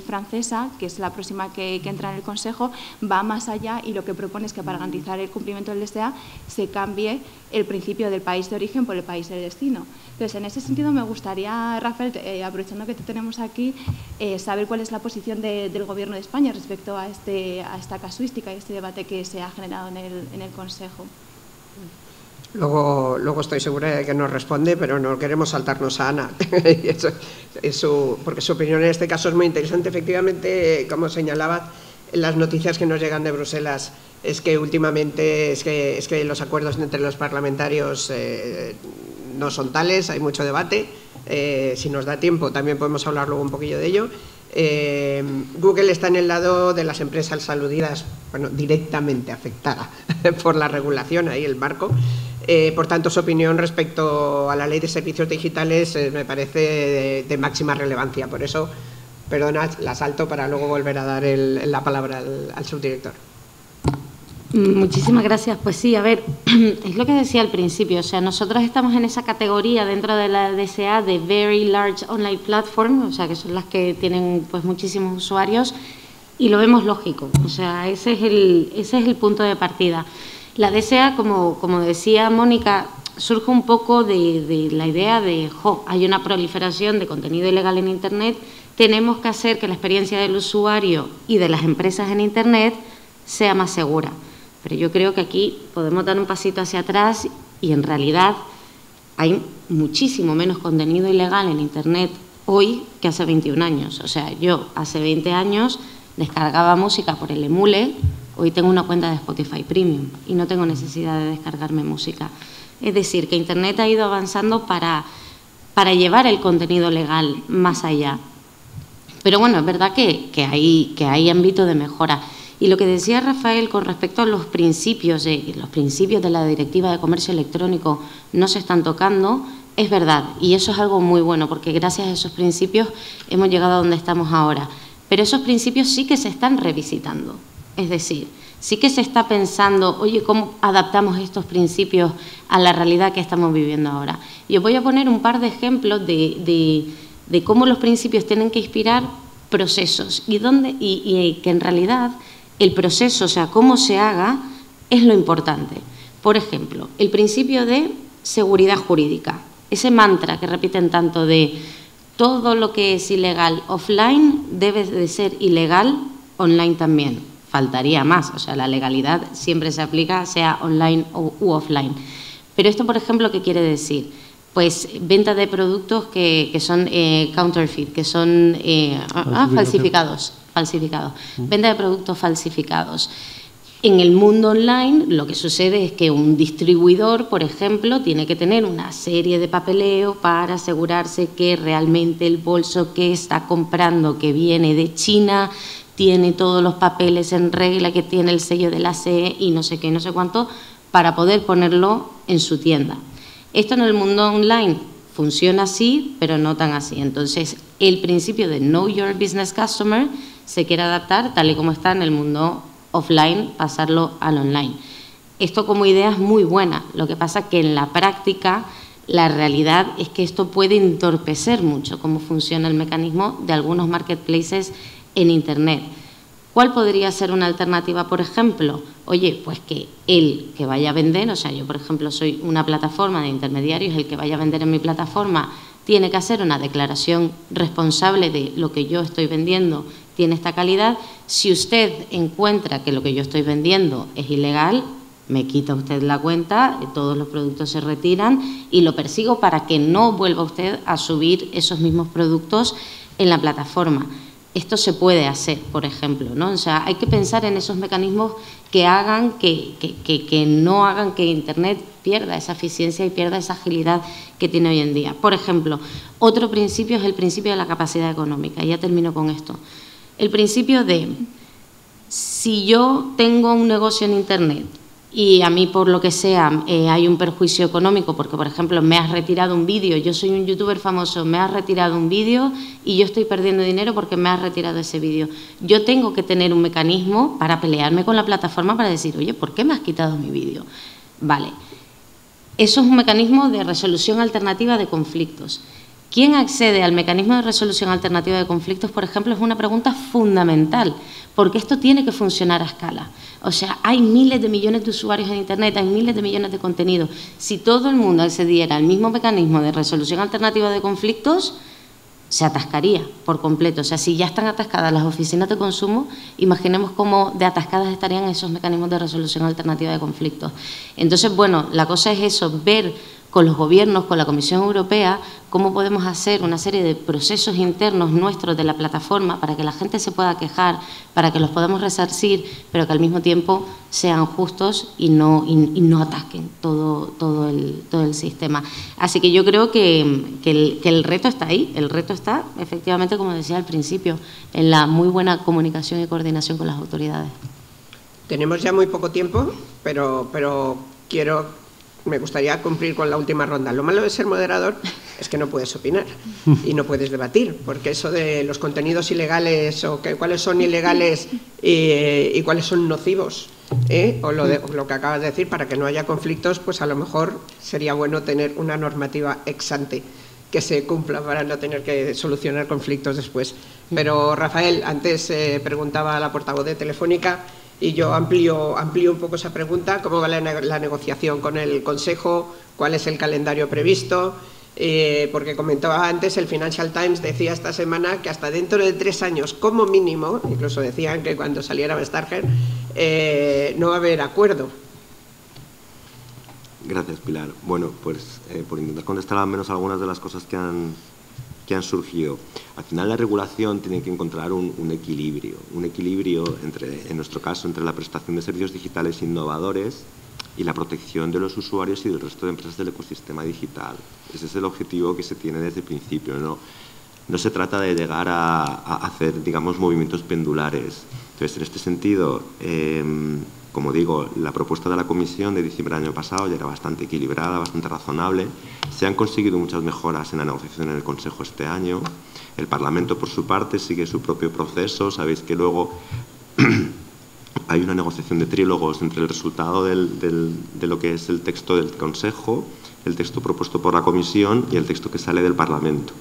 francesa, que es la próxima que entra en el Consejo, va más allá y lo que propone es que para garantizar el cumplimiento del DSA se cambie el principio del país de origen por el país de destino. Entonces, en ese sentido, me gustaría, Rafael, aprovechando que te tenemos aquí, saber cuál es la posición del Gobierno de España respecto a esta casuística y este debate que se ha generado en el Consejo. Luego estoy segura de que nos responde, pero no queremos saltarnos a Ana, porque su opinión en este caso es muy interesante. Efectivamente, como señalaba, las noticias que nos llegan de Bruselas es que últimamente es que los acuerdos entre los parlamentarios no son tales, hay mucho debate. Si nos da tiempo también podemos hablar luego un poquillo de ello. Google está en el lado de las empresas aludidas, bueno, directamente afectada por la regulación, ahí el marco. Por tanto, su opinión respecto a la Ley de Servicios Digitales me parece de máxima relevancia. Por eso, perdona, la salto para luego volver a dar la palabra al subdirector. Muchísimas gracias. Pues sí, a ver, es lo que decía al principio, o sea, nosotros estamos en esa categoría dentro de la DSA de Very Large Online Platform, o sea, que son las que tienen pues muchísimos usuarios, y lo vemos lógico, o sea, ese es el punto de partida. La DSA, como decía Mónica, surge un poco de la idea de, hay una proliferación de contenido ilegal en Internet, tenemos que hacer que la experiencia del usuario y de las empresas en Internet sea más segura. Pero yo creo que aquí podemos dar un pasito hacia atrás y en realidad hay muchísimo menos contenido ilegal en Internet hoy que hace 21 años. O sea, yo hace 20 años descargaba música por el emule, hoy tengo una cuenta de Spotify Premium y no tengo necesidad de descargarme música. Es decir, que Internet ha ido avanzando para llevar el contenido legal más allá. Pero bueno, es verdad que hay ámbito de mejora. Y lo que decía Rafael con respecto a los principios de la Directiva de Comercio Electrónico no se están tocando, es verdad. Y eso es algo muy bueno, porque gracias a esos principios hemos llegado a donde estamos ahora. Pero esos principios sí que se están revisitando. Es decir, sí que se está pensando, oye, ¿cómo adaptamos estos principios a la realidad que estamos viviendo ahora? Y os voy a poner un par de ejemplos de cómo los principios tienen que inspirar procesos y que en realidad el proceso, o sea, cómo se haga, es lo importante. Por ejemplo, el principio de seguridad jurídica, ese mantra que repiten tanto de todo lo que es ilegal offline debe de ser ilegal online también. Faltaría más, o sea, la legalidad siempre se aplica, sea online u offline. Pero esto, por ejemplo, ¿qué quiere decir? Pues venta de productos que son counterfeit, que son falsificados. Venta de productos falsificados. En el mundo online lo que sucede es que un distribuidor, por ejemplo, tiene que tener una serie de papeleo para asegurarse que realmente el bolso que está comprando, que viene de China, tiene todos los papeles en regla, que tiene el sello de la CE y no sé qué, no sé cuánto, para poder ponerlo en su tienda. Esto en el mundo online funciona así, pero no tan así. Entonces, el principio de Know Your Business Customer se quiere adaptar tal y como está en el mundo offline, pasarlo al online. Esto como idea es muy buena, lo que pasa que en la práctica la realidad es que esto puede entorpecer mucho cómo funciona el mecanismo de algunos marketplaces en Internet. ¿Cuál podría ser una alternativa, por ejemplo? Oye, pues que el que vaya a vender, o sea, yo por ejemplo soy una plataforma de intermediarios, el que vaya a vender en mi plataforma tiene que hacer una declaración responsable de lo que yo estoy vendiendo, tiene esta calidad. Si usted encuentra que lo que yo estoy vendiendo es ilegal, me quita usted la cuenta, todos los productos se retiran y lo persigo para que no vuelva usted a subir esos mismos productos en la plataforma. Esto se puede hacer, por ejemplo, ¿no? O sea, hay que pensar en esos mecanismos que hagan que no hagan que Internet pierda esa eficiencia y pierda esa agilidad que tiene hoy en día. Por ejemplo, otro principio es el principio de la capacidad económica. Ya termino con esto. El principio de, si yo tengo un negocio en Internet y a mí, por lo que sea, hay un perjuicio económico porque, por ejemplo, me has retirado un vídeo, yo soy un youtuber famoso, me has retirado un vídeo y yo estoy perdiendo dinero porque me has retirado ese vídeo. Yo tengo que tener un mecanismo para pelearme con la plataforma para decir, oye, ¿por qué me has quitado mi vídeo? Vale. Eso es un mecanismo de resolución alternativa de conflictos. ¿Quién accede al mecanismo de resolución alternativa de conflictos, por ejemplo? Es una pregunta fundamental, porque esto tiene que funcionar a escala. O sea, hay miles de millones de usuarios en Internet, hay miles de millones de contenidos. Si todo el mundo accediera al mismo mecanismo de resolución alternativa de conflictos, se atascaría por completo. O sea, si ya están atascadas las oficinas de consumo, imaginemos cómo de atascadas estarían esos mecanismos de resolución alternativa de conflictos. Entonces, bueno, la cosa es eso, ver con los gobiernos, con la Comisión Europea, cómo podemos hacer una serie de procesos internos nuestros de la plataforma para que la gente se pueda quejar, para que los podamos resarcir, pero que al mismo tiempo sean justos y no atasquen todo el sistema. Así que yo creo que el reto está ahí, el reto está, efectivamente, como decía al principio, en la muy buena comunicación y coordinación con las autoridades. Tenemos ya muy poco tiempo, pero me gustaría cumplir con la última ronda. Lo malo de ser moderador es que no puedes opinar y no puedes debatir, porque eso de los contenidos ilegales o cuáles son ilegales y cuáles son nocivos, o lo que acabas de decir, para que no haya conflictos, pues a lo mejor sería bueno tener una normativa ex ante que se cumpla para no tener que solucionar conflictos después. Pero Rafael, antes preguntaba a la portavoz de Telefónica, y yo amplío un poco esa pregunta: ¿cómo va la negociación con el Consejo? ¿Cuál es el calendario previsto? Porque comentaba antes, el Financial Times decía esta semana que hasta dentro de 3 años, como mínimo, incluso decían que cuando saliera Vestager, no va a haber acuerdo. Gracias, Pilar. Bueno, pues por intentar contestar al menos algunas de las cosas que han surgido. Al final la regulación tiene que encontrar un equilibrio entre, en nuestro caso, entre la prestación de servicios digitales innovadores y la protección de los usuarios y del resto de empresas del ecosistema digital. Ese es el objetivo que se tiene desde el principio, no se trata de llegar a hacer, digamos, movimientos pendulares. Entonces, en este sentido, como digo, la propuesta de la Comisión de diciembre del año pasado ya era bastante equilibrada, bastante razonable. Se han conseguido muchas mejoras en la negociación en el Consejo este año. El Parlamento, por su parte, sigue su propio proceso. Sabéis que luego hay una negociación de trílogos entre el resultado de lo que es el texto del Consejo, el texto propuesto por la Comisión y el texto que sale del Parlamento.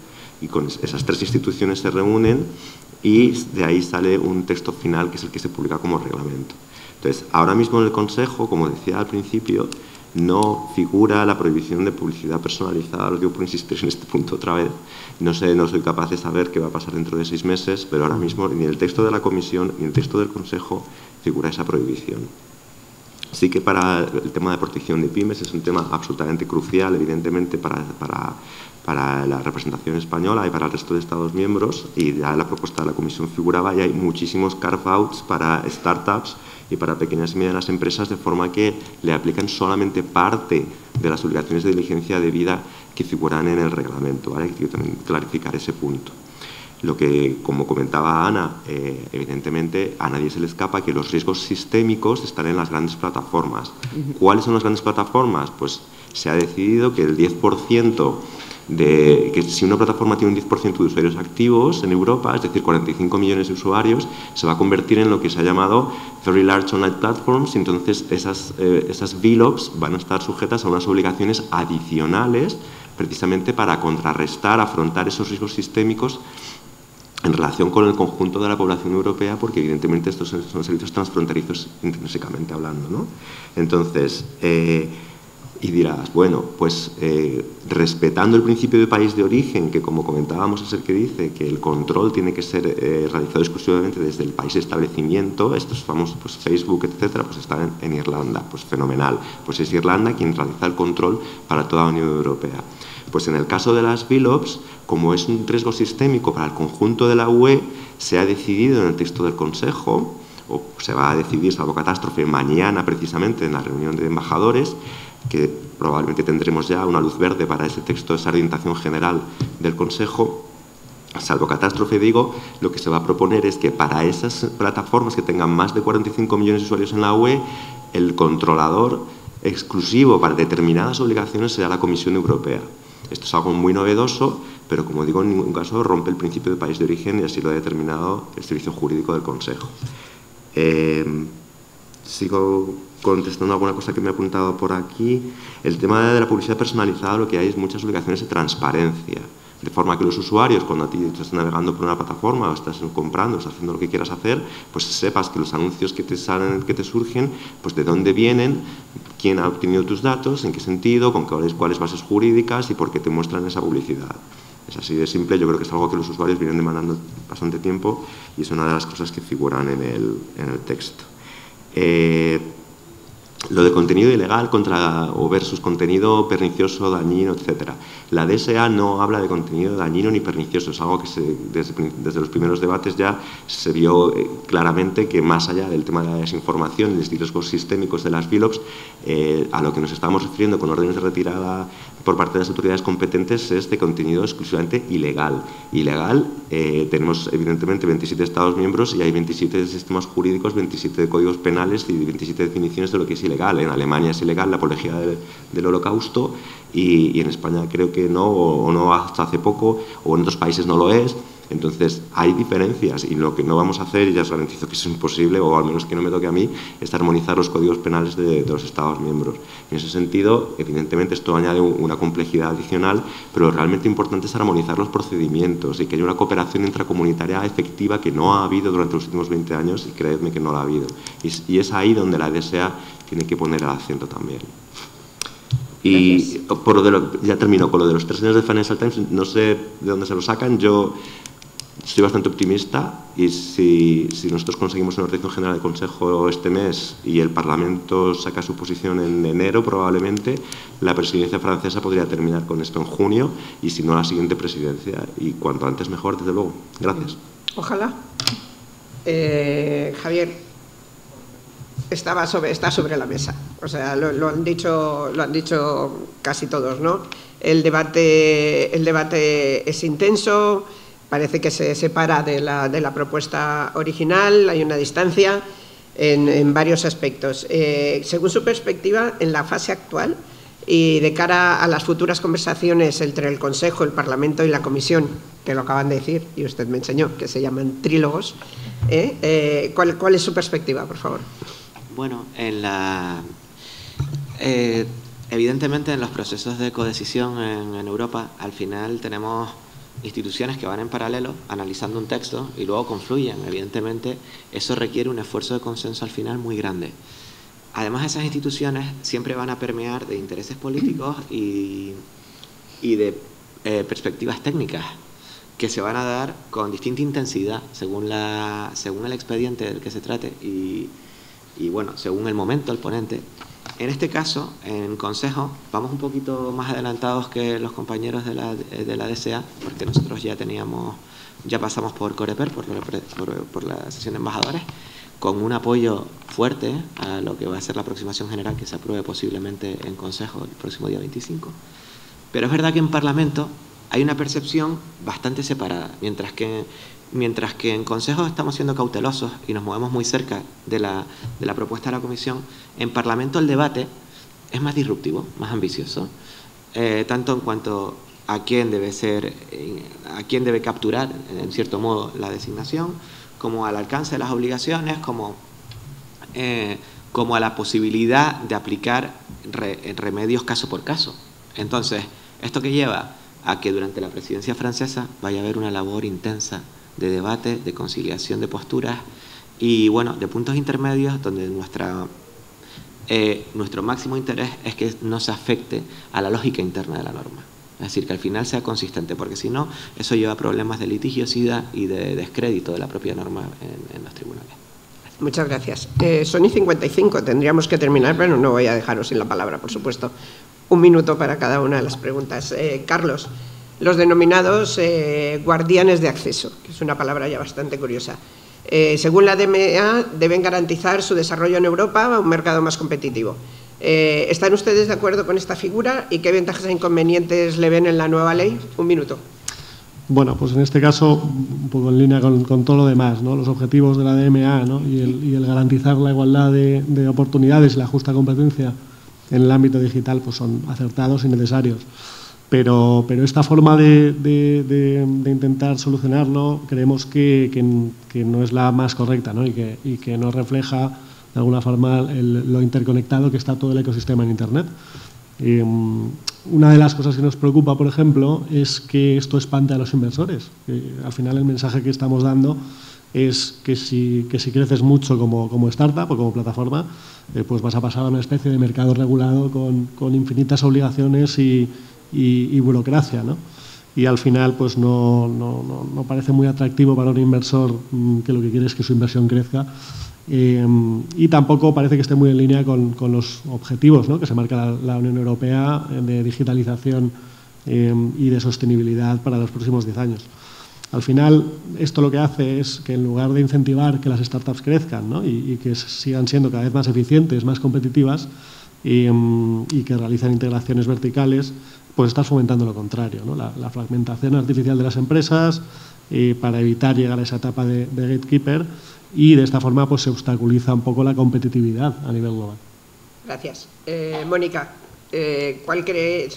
Y con esas tres instituciones se reúnen y de ahí sale un texto final que es el que se publica como reglamento. Entonces, ahora mismo en el Consejo, como decía al principio, no figura la prohibición de publicidad personalizada. Lo digo por insistir en este punto otra vez. No sé, no soy capaz de saber qué va a pasar dentro de 6 meses, pero ahora mismo ni en el texto de la Comisión ni en el texto del Consejo figura esa prohibición. Sí que para el tema de protección de pymes es un tema absolutamente crucial, evidentemente, para la representación española y para el resto de Estados miembros, y ya la propuesta de la Comisión figuraba y hay muchísimos carve-outs para startups y para pequeñas y medianas empresas, de forma que le aplican solamente parte de las obligaciones de diligencia debida que figuran en el reglamento, ¿vale? Quiero también clarificar ese punto. Lo que, como comentaba Ana, evidentemente a nadie se le escapa que los riesgos sistémicos están en las grandes plataformas. ¿Cuáles son las grandes plataformas? Pues se ha decidido que el 10%, que si una plataforma tiene un 10% de usuarios activos en Europa, es decir, 45 millones de usuarios, se va a convertir en lo que se ha llamado Very Large Online Platforms, y entonces esas VLOPs van a estar sujetas a unas obligaciones adicionales precisamente para contrarrestar, afrontar esos riesgos sistémicos en relación con el conjunto de la población europea, porque evidentemente estos son servicios transfronterizos intrínsecamente hablando, ¿no? Entonces, y dirás, bueno, pues respetando el principio de país de origen, que como comentábamos es el que dice que el control tiene que ser realizado exclusivamente desde el país de establecimiento, estos famosos pues, Facebook, etcétera, pues están en Irlanda, pues fenomenal. Pues es Irlanda quien realiza el control para toda la Unión Europea. Pues en el caso de las VLOPs, como es un riesgo sistémico para el conjunto de la UE, se ha decidido en el texto del Consejo, o se va a decidir, salvo catástrofe, mañana precisamente en la reunión de embajadores, que probablemente tendremos ya una luz verde para ese texto, esa orientación general del Consejo, salvo catástrofe, digo, lo que se va a proponer es que para esas plataformas que tengan más de 45 millones de usuarios en la UE, el controlador exclusivo para determinadas obligaciones será la Comisión Europea. Esto es algo muy novedoso, pero como digo, en ningún caso rompe el principio de país de origen y así lo ha determinado el Servicio Jurídico del Consejo. Sigo contestando alguna cosa que me he apuntado por aquí. El tema de la publicidad personalizada, lo que hay es muchas obligaciones de transparencia, de forma que los usuarios, cuando a ti estás navegando por una plataforma o estás comprando, o estás haciendo lo que quieras hacer, pues sepas que los anuncios que te salen, que te surgen, pues de dónde vienen, quién ha obtenido tus datos, en qué sentido, con cuáles bases jurídicas y por qué te muestran esa publicidad. Es así de simple. Yo creo que es algo que los usuarios vienen demandando bastante tiempo y es una de las cosas que figuran en el texto. Lo de contenido ilegal o versus contenido pernicioso, dañino, etcétera. La DSA no habla de contenido dañino ni pernicioso, es algo que desde los primeros debates ya se vio claramente que más allá del tema de la desinformación y los riesgos sistémicos de las VLOPs, a lo que nos estamos refiriendo con órdenes de retirada por parte de las autoridades competentes es de contenido exclusivamente ilegal. Ilegal, tenemos evidentemente 27 Estados miembros y hay 27 sistemas jurídicos, 27 códigos penales y 27 definiciones de lo que es ilegal. En Alemania es ilegal la apología del Holocausto y en España creo que no, o no hasta hace poco, o en otros países no lo es. Entonces, hay diferencias y lo que no vamos a hacer, y ya os garantizo que es imposible, o al menos que no me toque a mí, es armonizar los códigos penales de los Estados miembros. En ese sentido, evidentemente, esto añade una complejidad adicional, pero lo realmente importante es armonizar los procedimientos y que haya una cooperación intracomunitaria efectiva que no ha habido durante los últimos 20 años y creedme que no la ha habido. Y es ahí donde la DSA tiene que poner el acento también. Y ya termino con lo de los 3 años de Financial Times, no sé de dónde se lo sacan. Yo estoy bastante optimista y si nosotros conseguimos una orientación general del Consejo este mes y el Parlamento saca su posición en enero, probablemente la presidencia francesa podría terminar con esto en junio y si no la siguiente presidencia, y cuanto antes mejor, desde luego. Gracias. Ojalá. Javier, está sobre la mesa, o sea, lo han dicho casi todos, ¿no? El debate es intenso. Parece que se separa de la propuesta original, hay una distancia en varios aspectos. Según su perspectiva, en la fase actual y de cara a las futuras conversaciones entre el Consejo, el Parlamento y la Comisión que lo acaban de decir y usted me enseñó, que se llaman trílogos. ¿Cuál es su perspectiva, por favor? Bueno, evidentemente en los procesos de codecisión en Europa, al final tenemos instituciones que van en paralelo analizando un texto y luego confluyen. Evidentemente eso requiere un esfuerzo de consenso al final muy grande. Además, esas instituciones siempre van a permear de intereses políticos y de perspectivas técnicas que se van a dar con distinta intensidad según el expediente del que se trate y bueno, según el momento, el ponente. En este caso, en Consejo, vamos un poquito más adelantados que los compañeros de la DSA, porque nosotros ya pasamos por Coreper, por la sesión de embajadores, con un apoyo fuerte a lo que va a ser la aproximación general que se apruebe posiblemente en Consejo el próximo día 25. Pero es verdad que en Parlamento hay una percepción bastante separada, mientras que en Consejo estamos siendo cautelosos y nos movemos muy cerca de la propuesta de la Comisión, en Parlamento el debate es más disruptivo, más ambicioso, tanto en cuanto a quién debe capturar, en cierto modo, la designación, como al alcance de las obligaciones, como a la posibilidad de aplicar remedios caso por caso. Entonces, esto que lleva a que durante la presidencia francesa vaya a haber una labor intensa de debate, de conciliación de posturas y, bueno, de puntos intermedios donde nuestro máximo interés es que no se afecte a la lógica interna de la norma. Es decir, que al final sea consistente, porque si no, eso lleva a problemas de litigiosidad y de descrédito de la propia norma en los tribunales. Muchas gracias. Son y 55, tendríamos que terminar, pero no voy a dejaros sin la palabra, por supuesto. 1 minuto para cada una de las preguntas. Carlos, los denominados guardianes de acceso, que es una palabra ya bastante curiosa. Según la DMA, deben garantizar su desarrollo en Europa a un mercado más competitivo. ¿Están ustedes de acuerdo con esta figura y qué ventajas e inconvenientes le ven en la nueva ley? 1 minuto. Bueno, pues en este caso, un poco en línea con todo lo demás, ¿no? Los objetivos de la DMA, ¿no? y el garantizar la igualdad de oportunidades y la justa competencia en el ámbito digital pues son acertados y necesarios. Pero esta forma de intentar solucionarlo creemos que no es la más correcta, ¿no? y que no refleja de alguna forma lo interconectado que está todo el ecosistema en Internet. Una de las cosas que nos preocupa, por ejemplo, es que esto espante a los inversores. Al final el mensaje que estamos dando es que si creces mucho como startup o como plataforma, pues vas a pasar a una especie de mercado regulado con infinitas obligaciones y burocracia, ¿no? Y al final pues no parece muy atractivo para un inversor que lo que quiere es que su inversión crezca. Y tampoco parece que esté muy en línea con los objetivos, ¿no? que se marca la Unión Europea de digitalización y de sostenibilidad para los próximos 10 años. Al final, esto lo que hace es que en lugar de incentivar que las startups crezcan, ¿no? y que sigan siendo cada vez más eficientes, más competitivas y que realicen integraciones verticales, pues está fomentando lo contrario, ¿no? La fragmentación artificial de las empresas para evitar llegar a esa etapa de gatekeeper. Y de esta forma pues se obstaculiza un poco la competitividad a nivel global. Gracias. Mónica, ¿cuál crees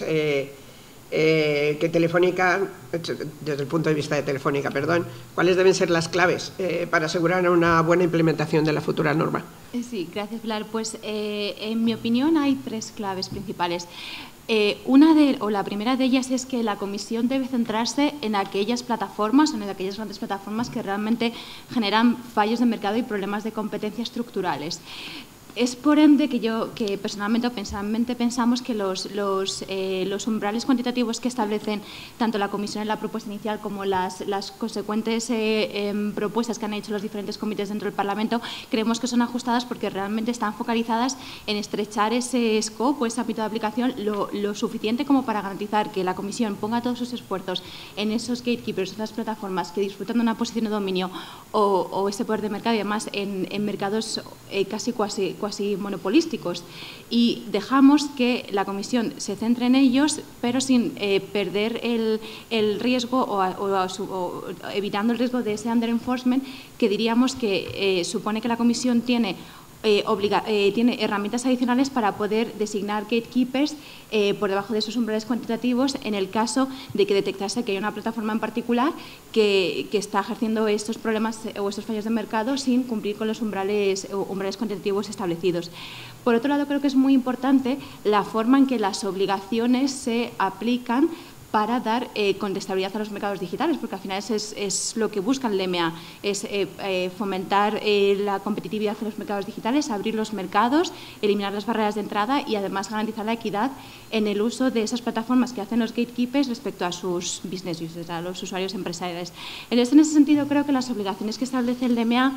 que Telefónica, desde el punto de vista de Telefónica, cuáles deben ser las claves para asegurar una buena implementación de la futura norma? Sí, gracias, Pilar. Pues en mi opinión hay 3 claves principales. La primera de ellas es que la Comisión debe centrarse en aquellas plataformas, en aquellas grandes plataformas que realmente generan fallos de mercado y problemas de competencia estructurales. Es por ende que personalmente pensamos que los umbrales cuantitativos que establecen tanto la Comisión en la propuesta inicial como las consecuentes propuestas que han hecho los diferentes comités dentro del Parlamento, creemos que son ajustadas porque realmente están focalizadas en estrechar ese scope o ese ámbito de aplicación lo suficiente como para garantizar que la Comisión ponga todos sus esfuerzos en esos gatekeepers, esas plataformas que disfrutan de una posición de dominio o ese poder de mercado y además en mercados casi monopolísticos, y dejamos que la Comisión se centre en ellos, pero sin perder el riesgo o evitando el riesgo de ese under enforcement que diríamos que supone que la Comisión tiene tiene herramientas adicionales para poder designar gatekeepers por debajo de esos umbrales cuantitativos en el caso de que detectase que hay una plataforma en particular que está ejerciendo estos problemas o estos fallos de mercado sin cumplir con los umbrales cuantitativos establecidos. Por otro lado, creo que es muy importante la forma en que las obligaciones se aplican para dar contestabilidad a los mercados digitales, porque al final es lo que busca el DMA, es fomentar la competitividad en los mercados digitales, abrir los mercados, eliminar las barreras de entrada y además garantizar la equidad en el uso de esas plataformas que hacen los gatekeepers respecto a sus business users, a los usuarios empresariales. En ese sentido, creo que las obligaciones que establece el DMA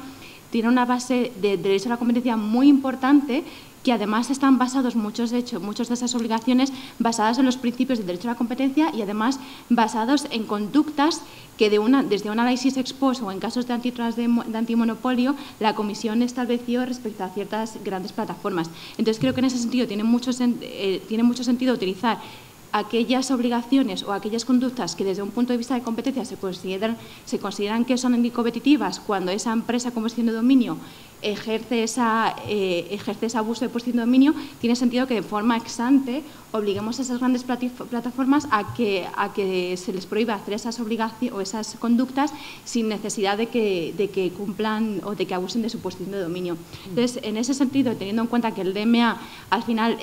tienen una base de derecho a la competencia muy importante, que además están basados, muchos de esas obligaciones basadas en los principios del derecho a la competencia y además basados en conductas que desde un análisis ex post o en casos de antitrust de antimonopolio la Comisión estableció respecto a ciertas grandes plataformas. Entonces creo que en ese sentido tiene mucho sentido utilizar aquellas obligaciones o aquellas conductas que desde un punto de vista de competencia se consideran que son anticompetitivas cuando esa empresa con posición de dominio ejerce ese abuso de posición de dominio, tiene sentido que de forma ex ante obliguemos a esas grandes plataformas a que se les prohíba hacer esas obligaciones o esas conductas sin necesidad de que cumplan o de que abusen de su posición de dominio. Entonces, en ese sentido, teniendo en cuenta que el DMA al final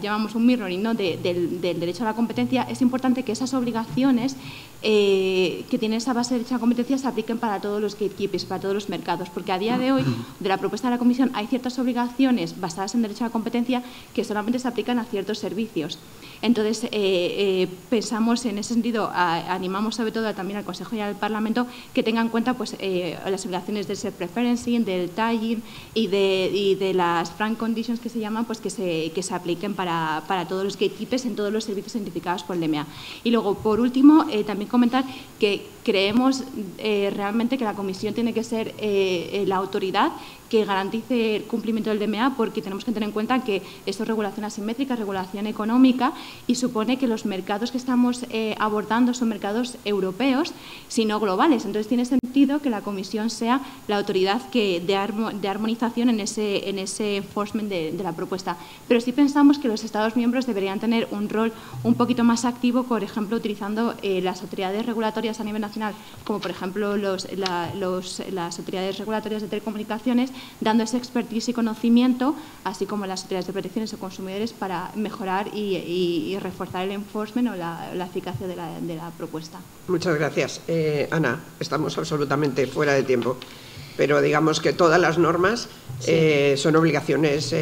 llamamos un mirroring, ¿no?, del derecho a la competencia, es importante que esas obligaciones que tienen esa base de derecho a la competencia se apliquen para todos los gatekeepers, para todos los mercados, porque a día de hoy, de la propuesta de la Comisión, hay ciertas obligaciones basadas en derecho a la competencia que solamente se aplican a ciertos servicios. Entonces, pensamos en ese sentido, animamos sobre todo también al Consejo y al Parlamento que tengan en cuenta pues, las obligaciones del self-preferencing, del tagging y de las frank conditions que se llaman, pues que se apliquen para todos los gatekeepers en todos los servicios identificados por el DMA. Y luego, por último, también comentar que creemos realmente que la Comisión tiene que ser la autoridad que garantice el cumplimiento del DMA, porque tenemos que tener en cuenta que esto es regulación asimétrica, regulación económica, y supone que los mercados que estamos abordando son mercados europeos, sino globales. Entonces, tiene sentido que la Comisión sea la autoridad de armonización en ese enforcement de la propuesta. Pero sí pensamos que los Estados miembros deberían tener un rol un poquito más activo, por ejemplo, utilizando las autoridades regulatorias a nivel nacional, como por ejemplo las autoridades regulatorias de telecomunicaciones, dando ese expertise y conocimiento, así como las autoridades de protección de consumidores, para mejorar y reforzar el enforcement o la eficacia de la propuesta. Muchas gracias. Ana, estamos absolutamente fuera de tiempo, pero digamos que todas las normas son obligaciones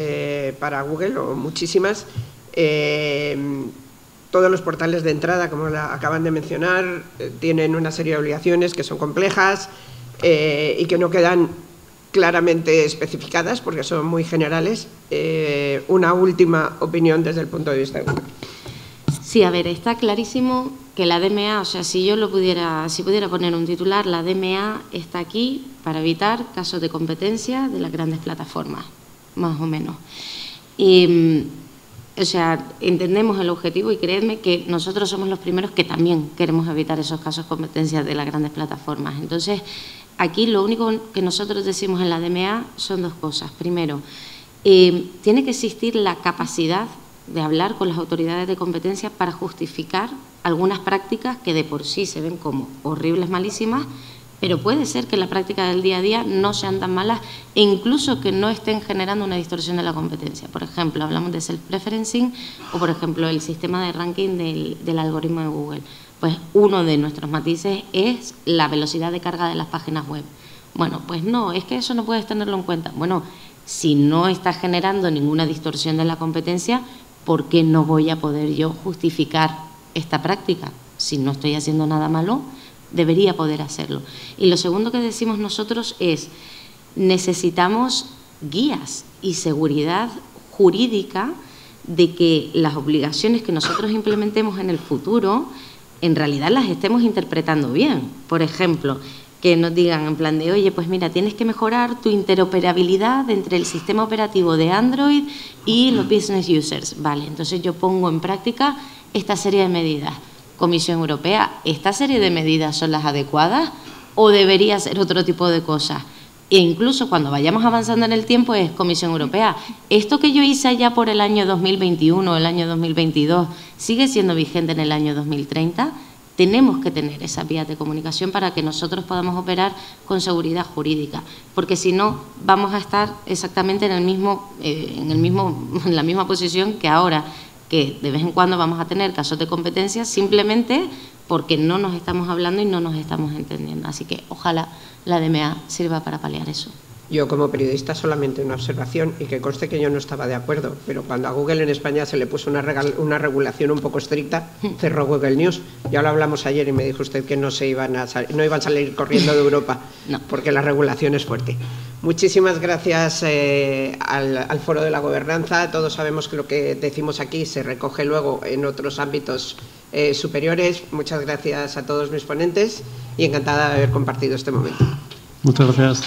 para Google, o muchísimas. Todos los portales de entrada, como acaban de mencionar, tienen una serie de obligaciones que son complejas y que no quedan claramente especificadas porque son muy generales. Una última opinión desde el punto de vista de Google. Sí, a ver, está clarísimo que la DMA, o sea, si pudiera poner un titular, la DMA está aquí para evitar casos de competencia de las grandes plataformas, más o menos. O sea, entendemos el objetivo y creedme que nosotros somos los primeros que también queremos evitar esos casos de competencia de las grandes plataformas. Entonces, aquí lo único que nosotros decimos en la DMA son dos cosas. Primero, tiene que existir la capacidad de hablar con las autoridades de competencia para justificar algunas prácticas que de por sí se ven como horribles, malísimas, pero puede ser que en la práctica del día a día no sean tan malas e incluso que no estén generando una distorsión de la competencia. Por ejemplo, hablamos de self-preferencing o, por ejemplo, el sistema de ranking del algoritmo de Google. Pues uno de nuestros matices es la velocidad de carga de las páginas web. Bueno, pues no, es que eso no puedes tenerlo en cuenta. Bueno, si no está generando ninguna distorsión de la competencia, ¿por qué no voy a poder yo justificar esta práctica? Si no estoy haciendo nada malo, debería poder hacerlo. Y lo segundo que decimos nosotros es, necesitamos guías y seguridad jurídica de que las obligaciones que nosotros implementemos en el futuro, en realidad las estemos interpretando bien. Por ejemplo, que nos digan en plan de, oye, pues mira, tienes que mejorar tu interoperabilidad entre el sistema operativo de Android y los business users. Vale, entonces yo pongo en práctica esta serie de medidas. Comisión Europea, ¿esta serie de medidas son las adecuadas o debería ser otro tipo de cosas? E incluso cuando vayamos avanzando en el tiempo es Comisión Europea. Esto que yo hice allá por el año 2021 o el año 2022 sigue siendo vigente en el año 2030. Tenemos que tener esas vías de comunicación para que nosotros podamos operar con seguridad jurídica, porque si no vamos a estar exactamente en la misma posición que ahora, que de vez en cuando vamos a tener casos de competencia simplemente porque no nos estamos hablando y no nos estamos entendiendo. Así que ojalá la DMA sirva para paliar eso. Yo como periodista solamente una observación, y que conste que yo no estaba de acuerdo, pero cuando a Google en España se le puso una regulación un poco estricta, cerró Google News. Ya lo hablamos ayer y me dijo usted que no iban a salir corriendo de Europa, no, porque la regulación es fuerte. Muchísimas gracias al Foro de la Gobernanza. Todos sabemos que lo que decimos aquí se recoge luego en otros ámbitos superiores. Muchas gracias a todos mis ponentes y encantada de haber compartido este momento. Muchas gracias.